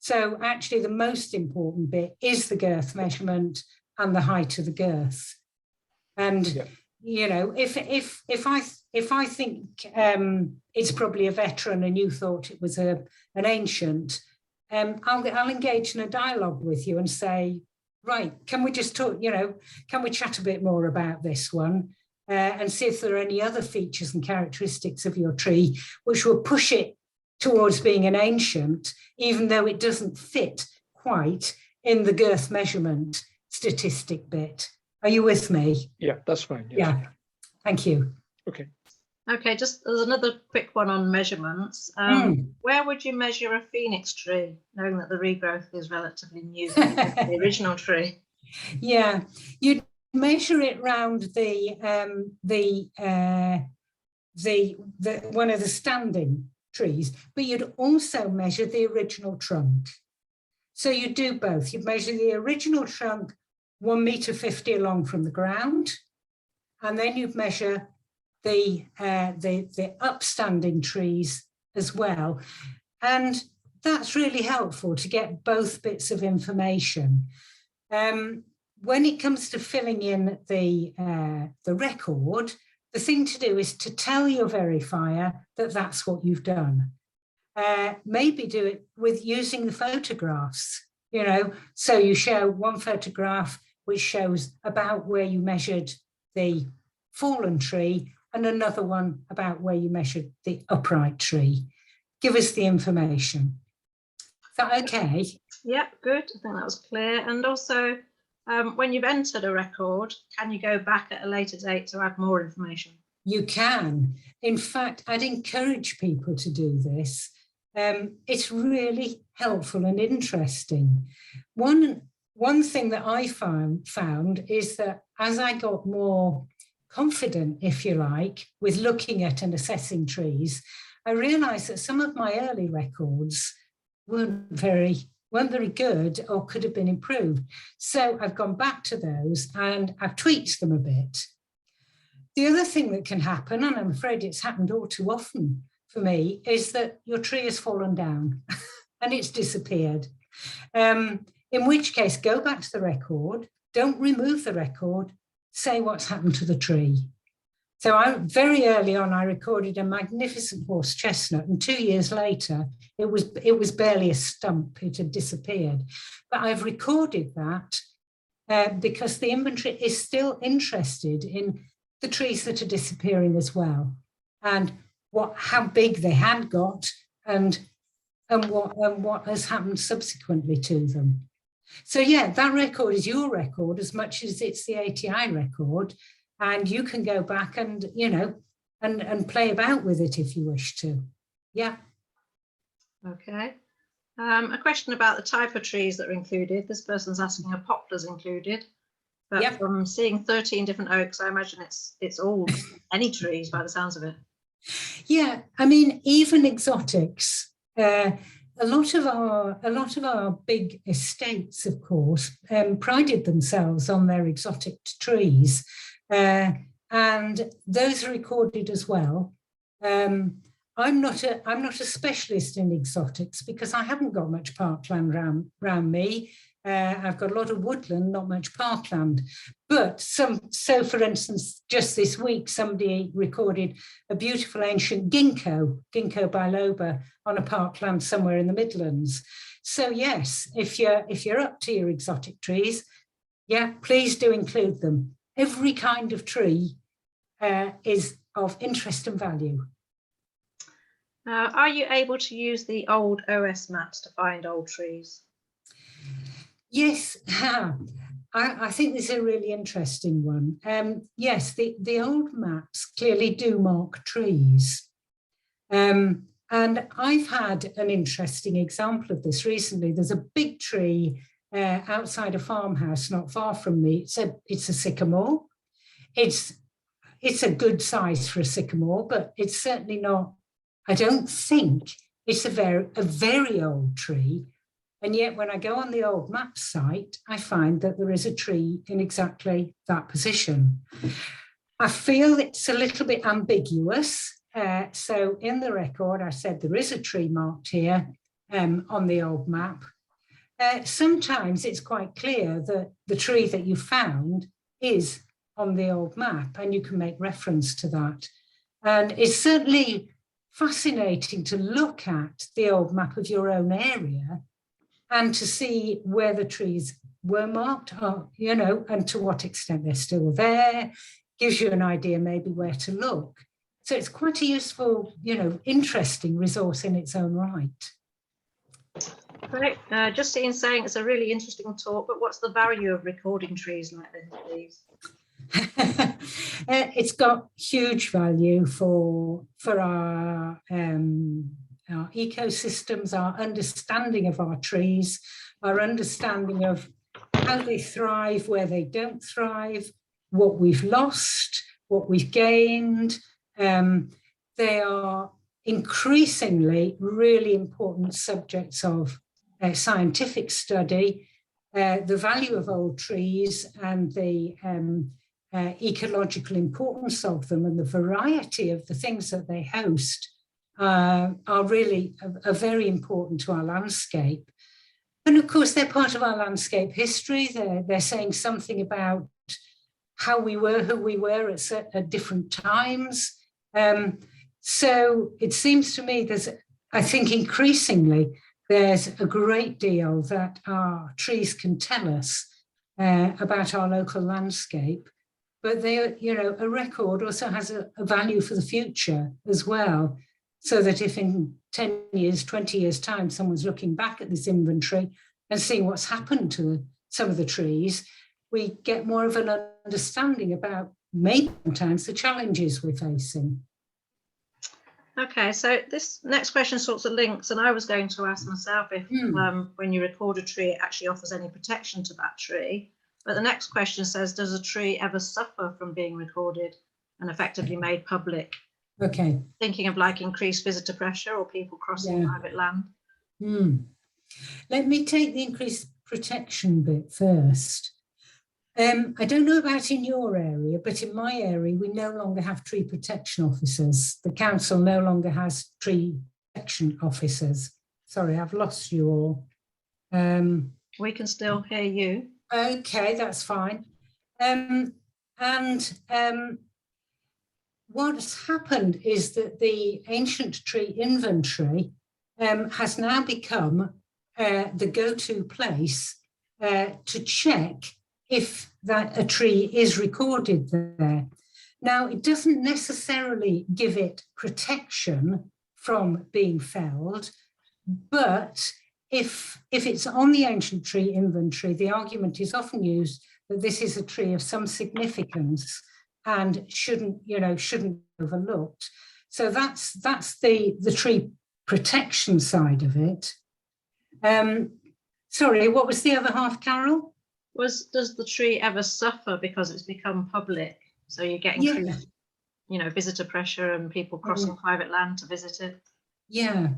So actually the most important bit is the girth measurement and the height of the girth. And if I think it's probably a veteran and you thought it was an ancient, I'll engage in a dialogue with you and say, right, can we just talk, can we chat a bit more about this one and see if there are any other features and characteristics of your tree which will push it towards being an ancient, even though it doesn't fit quite in the girth measurement statistic bit. Are you with me? Yeah, that's fine. Yes. Yeah, thank you. Okay. Okay, just there's another quick one on measurements. Where would you measure a phoenix tree, knowing that the regrowth is relatively new to the original tree? Yeah, you'd measure it round the one of the standing trees, but you'd also measure the original trunk. So you do both. You'd measure the original trunk 1.50 meters along from the ground, and then you'd measure the upstanding trees as well. And that's really helpful to get both bits of information. When it comes to filling in the record, the thing to do is to tell your verifier that that's what you've done. Maybe do it with using the photographs, so you show one photograph which shows about where you measured the fallen tree and another one about where you measured the upright tree. Give us the information. Is that okay? Yeah, good. I think that was clear. And also, when you've entered a record, can you go back at a later date to add more information? You can. In fact, I'd encourage people to do this. It's really helpful and interesting. One thing that I found is that as I got more confident, if you like, with looking at and assessing trees, I realised that some of my early records weren't very good or could have been improved. So I've gone back to those and I've tweaked them a bit. The other thing that can happen, and I'm afraid it's happened all too often for me, is that your tree has fallen down and it's disappeared. In which case, go back to the record, don't remove the record, say what's happened to the tree. So very early on, I recorded a magnificent horse chestnut, and 2 years later, it was barely a stump, it had disappeared. But I've recorded that because the inventory is still interested in the trees that are disappearing as well, and how big they had got, and what has happened subsequently to them. So yeah, that record is your record as much as it's the ATI record, and you can go back and and play about with it if you wish to. Yeah. Okay. A question about the type of trees that are included. This person's asking, are poplars included? But Yep. from seeing 13 different oaks, I imagine it's all any trees by the sounds of it. Yeah, I mean, even exotics. A lot of our big estates, of course, prided themselves on their exotic trees, and those are recorded as well. I'm not a specialist in exotics because I haven't got much parkland around me. I've got a lot of woodland, not much parkland. But so for instance, just this week, somebody recorded a beautiful ancient ginkgo biloba, on a parkland somewhere in the Midlands. So yes, if you're up to your exotic trees, yeah, please do include them. Every kind of tree is of interest and value. Are you able to use the old OS maps to find old trees? Yes, I think this is a really interesting one. Yes, the old maps clearly do mark trees. And I've had an interesting example of this recently. There's a big tree outside a farmhouse not far from me. It's a sycamore. It's a good size for a sycamore, but it's certainly not, I don't think it's a very old tree. And yet when I go on the old map site, I find that there is a tree in exactly that position. I feel it's a little bit ambiguous. So in the record, I said there is a tree marked here on the old map. Sometimes it's quite clear that the tree that you found is on the old map and you can make reference to that. And it's certainly fascinating to look at the old map of your own area and to see where the trees were marked, and to what extent they're still there, gives you an idea maybe where to look. So it's quite a useful, interesting resource in its own right. Great. Justine saying it's a really interesting talk, but what's the value of recording trees like this, please? It's got huge value for our ecosystems, our understanding of our trees, our understanding of how they thrive, where they don't thrive, what we've lost, what we've gained. They are increasingly really important subjects of scientific study. The value of old trees and the ecological importance of them and the variety of the things that they host are really are very important to our landscape. And of course, they're part of our landscape history. They're saying something about how we were, who we were at different times. So it seems to me I think increasingly, there's a great deal that our trees can tell us about our local landscape. But a record also has a value for the future as well. So that if in 10 years, 20 years time, someone's looking back at this inventory and seeing what's happened to some of the trees, we get more of an understanding about maybe sometimes the challenges we're facing. Okay, so this next question sorts of links, and I was going to ask myself if when you record a tree, it actually offers any protection to that tree. But the next question says, does a tree ever suffer from being recorded and effectively made public? Okay. Thinking of like increased visitor pressure or people crossing private land. Let me take the increased protection bit first. I don't know about in your area, but in my area, we no longer have tree protection officers. The council no longer has tree protection officers. Sorry, I've lost you all. We can still hear you. Okay, that's fine. What's happened is that the ancient tree inventory has now become the go-to place to check if that a tree is recorded there. Now, it doesn't necessarily give it protection from being felled, but if it's on the ancient tree inventory, the argument is often used that this is a tree of some significance and shouldn't be overlooked. So that's the tree protection side of it. Sorry, what was the other half, Carol? Does the tree ever suffer because it's become public? So you're getting Yeah. through, you know, visitor pressure and people crossing private land to visit it? Yeah,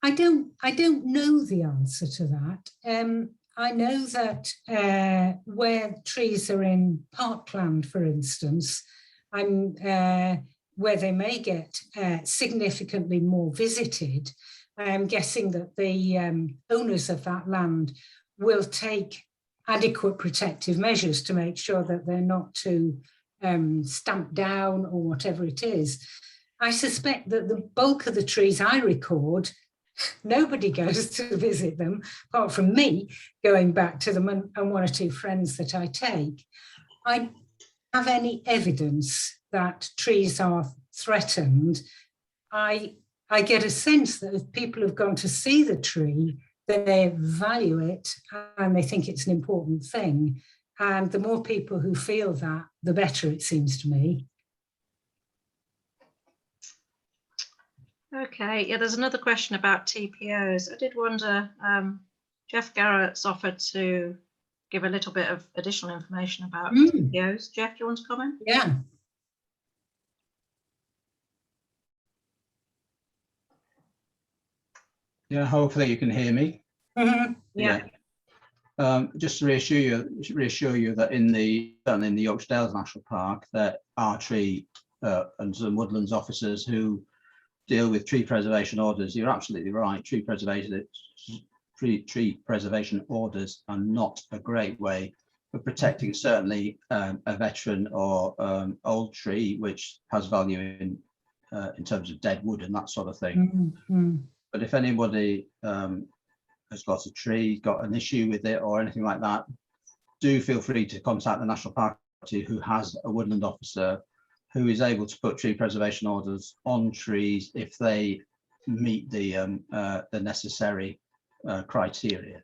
I don't know the answer to that. I know that where trees are in parkland, for instance, where they may get significantly more visited, I'm guessing that the owners of that land will take adequate protective measures to make sure that they're not too stamped down or whatever it is. I suspect that the bulk of the trees I record, nobody goes to visit them, apart from me going back to them and one or two friends that I take. I don't have any evidence that trees are threatened. I get a sense that if people have gone to see the tree, then they value it and they think it's an important thing. And the more people who feel that, the better, it seems to me. Okay, yeah, there's another question about TPOs. I did wonder, Jeff Garrett's offered to give a little bit of additional information about TPOs. Jeff, do you want to comment? Yeah. Yeah, hopefully you can hear me. Mm-hmm. Yeah. Just to reassure you that in the Yorkshire Dales National Park, there are tree and some woodlands officers who deal with tree preservation orders. You're absolutely right. Tree preservation orders are not a great way for protecting certainly a veteran or old tree which has value in terms of dead wood and that sort of thing. Mm-hmm. But if anybody has got a tree, got an issue with it or anything like that, do feel free to contact the National Park who has a woodland officer who is able to put tree preservation orders on trees if they meet the necessary criteria.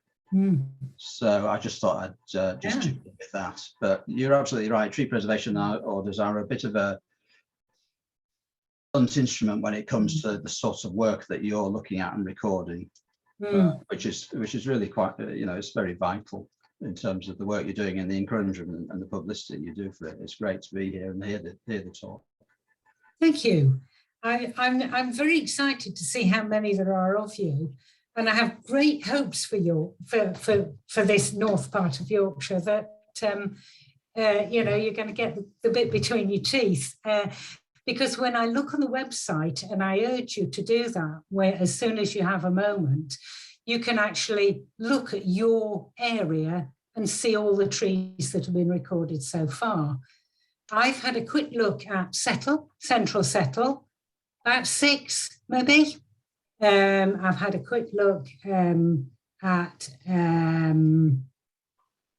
So I just thought I'd just chip in with that. But you're absolutely right. Tree preservation orders are a bit of a blunt instrument when it comes to the sort of work that you're looking at and recording, which is really quite, it's very vital in terms of the work you're doing and the encouragement and the publicity you do for it. It's great to be here and hear the talk. Thank you. I'm very excited to see how many there are of you, and I have great hopes for this north part of Yorkshire that you're going to get the bit between your teeth. Because when I look on the website, and I urge you to do that, where as soon as you have a moment, you can actually look at your area and see all the trees that have been recorded so far. I've had a quick look at Central Settle, about 6 maybe. I've had a quick look at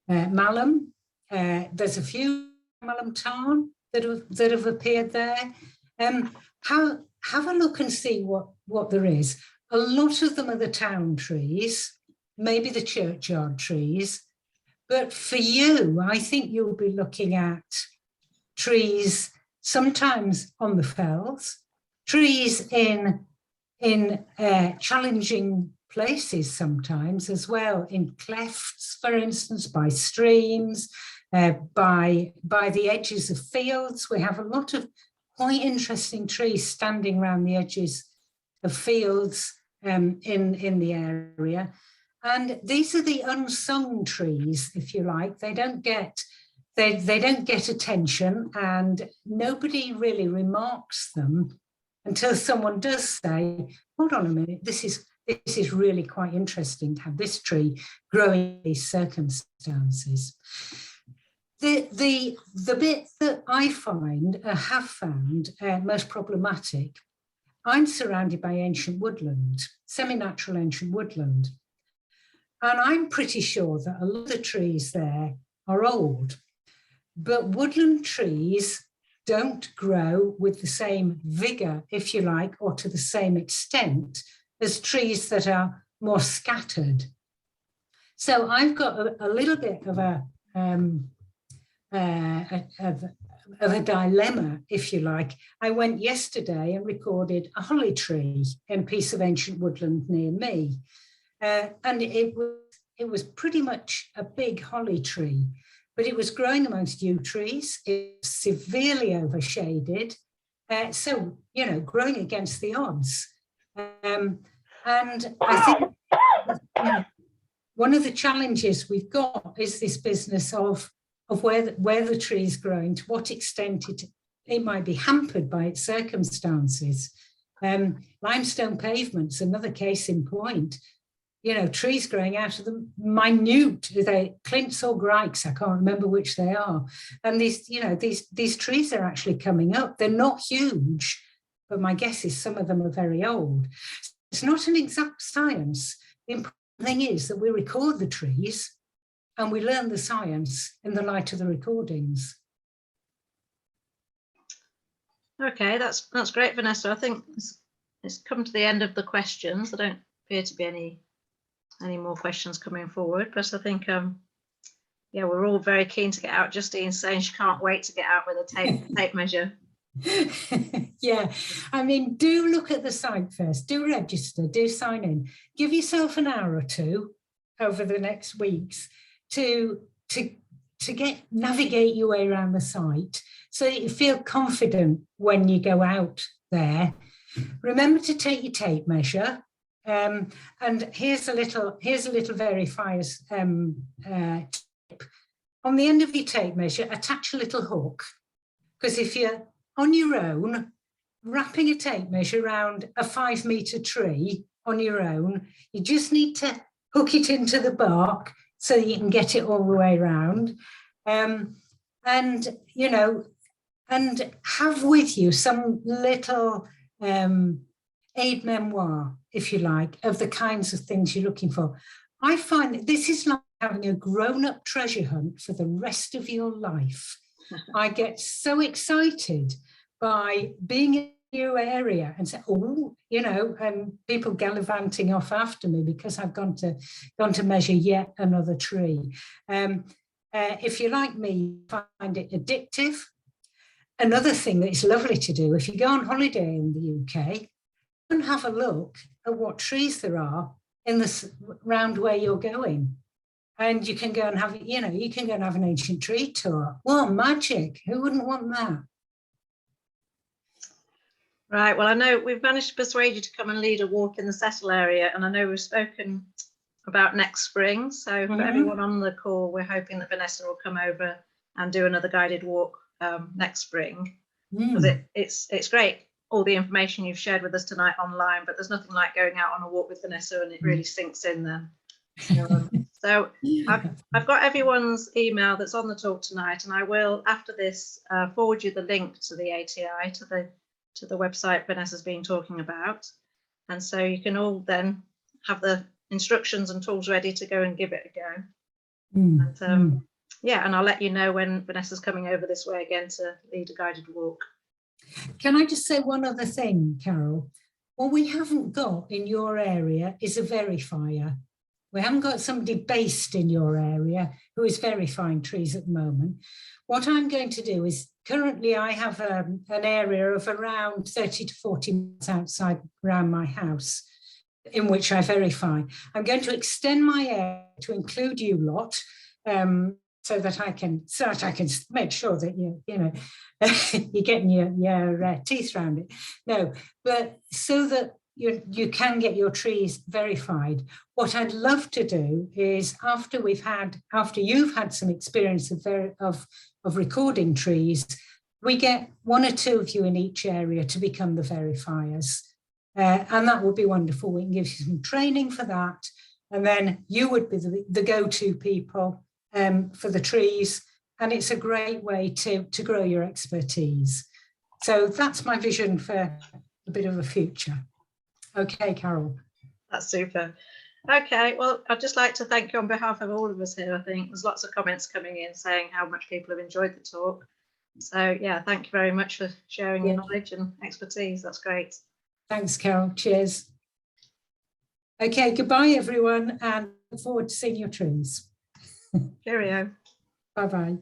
Malham. There's a few Malham Tarn that have appeared there. Have a look and see what there is. A lot of them are the town trees, maybe the churchyard trees, but for you, I think you'll be looking at trees sometimes on the fells, trees in challenging places sometimes as well, in clefts, for instance, by streams, by the edges of fields. We have a lot of quite interesting trees standing around the edges of fields in the area. And these are the unsung trees, if you like. They don't get attention, and nobody really remarks them until someone does say, hold on a minute, this is really quite interesting to have this tree growing in these circumstances. The bit that I have found most problematic, I'm surrounded by ancient woodland, semi-natural ancient woodland. And I'm pretty sure that a lot of the trees there are old, but woodland trees don't grow with the same vigor, if you like, or to the same extent as trees that are more scattered. So I've got a little bit of a dilemma, if you like. I went yesterday and recorded a holly tree in a piece of ancient woodland near me. And it was it was pretty much a big holly tree, but it was growing amongst yew trees. It was severely overshaded. So, you know, growing against the odds. And I think, you know, one of the challenges we've got is this business of where the tree is growing, to what extent it might be hampered by its circumstances. Limestone pavements, another case in point. You know, trees growing out of the minute, they clints or grikes, I can't remember which they are. And these, you know, these trees are actually coming up. They're not huge, but my guess is some of them are very old. It's not an exact science. The important thing is that we record the trees and we learn the science in the light of the recordings. Okay, that's great, Vanessa. I think it's come to the end of the questions. There don't appear to be any more questions coming forward, but I think yeah, we're all very keen to get out. Justine's saying she can't wait to get out with a tape measure. Yeah, I mean, do look at the site first, do register, do sign in, give yourself an hour or two over the next weeks to navigate your way around the site so that you feel confident when you go out there. Remember to take your tape measure. And here's a little verifier's tip. On the end of your tape measure, attach a little hook, because if you're on your own, wrapping a tape measure around a 5-metre tree on your own, you just need to hook it into the bark so that you can get it all the way around. And, you know, and have with you some little aid memoir, if you like, of the kinds of things you're looking for. I find that this is like having a grown-up treasure hunt for the rest of your life. I get so excited by being in a new area and say, oh, you know, people gallivanting off after me because I've gone to measure yet another tree. If you're like me, find it addictive. Another thing that is lovely to do, if you go on holiday in the UK, and have a look at what trees there are in the round where you're going. And you can go and have, you know, you can go and have an ancient tree tour. Well, magic, who wouldn't want that? Right, well, I know we've managed to persuade you to come and lead a walk in the Cecil area, and I know we've spoken about next spring. So for everyone on the call, we're hoping that Vanessa will come over and do another guided walk next spring. Because it's great, all the information you've shared with us tonight online, but there's nothing like going out on a walk with Vanessa and it really sinks in then. So I've got everyone's email that's on the talk tonight, and I will, after this, forward you the link to the ATI, to the website Vanessa's been talking about. And so you can all then have the instructions and tools ready to go and give it a go. And, yeah, and I'll let you know when Vanessa's coming over this way again to lead a guided walk. Can I just say one other thing, Carol? What we haven't got in your area is a verifier. We haven't got somebody based in your area who is verifying trees at the moment. What I'm going to do is, currently I have an area of around 30 to 40 minutes outside around my house in which I verify. I'm going to extend my area to include you lot, so that I can make sure that you're getting your teeth around it. No, but so that you can get your trees verified. What I'd love to do is, after you've had some experience of recording trees, we get 1 or 2 of you in each area to become the verifiers. And that would be wonderful. We can give you some training for that. And then you would be the go-to people for the trees. And it's a great way to grow your expertise. So that's my vision for a bit of a future. Okay, Carol. That's super. Okay, well, I'd just like to thank you on behalf of all of us here. I think there's lots of comments coming in saying how much people have enjoyed the talk. So yeah, thank you very much for sharing your knowledge and expertise. That's great. Thanks, Carol. Cheers. Okay, goodbye, everyone, and look forward to seeing your trees. Cheerio. Bye-bye.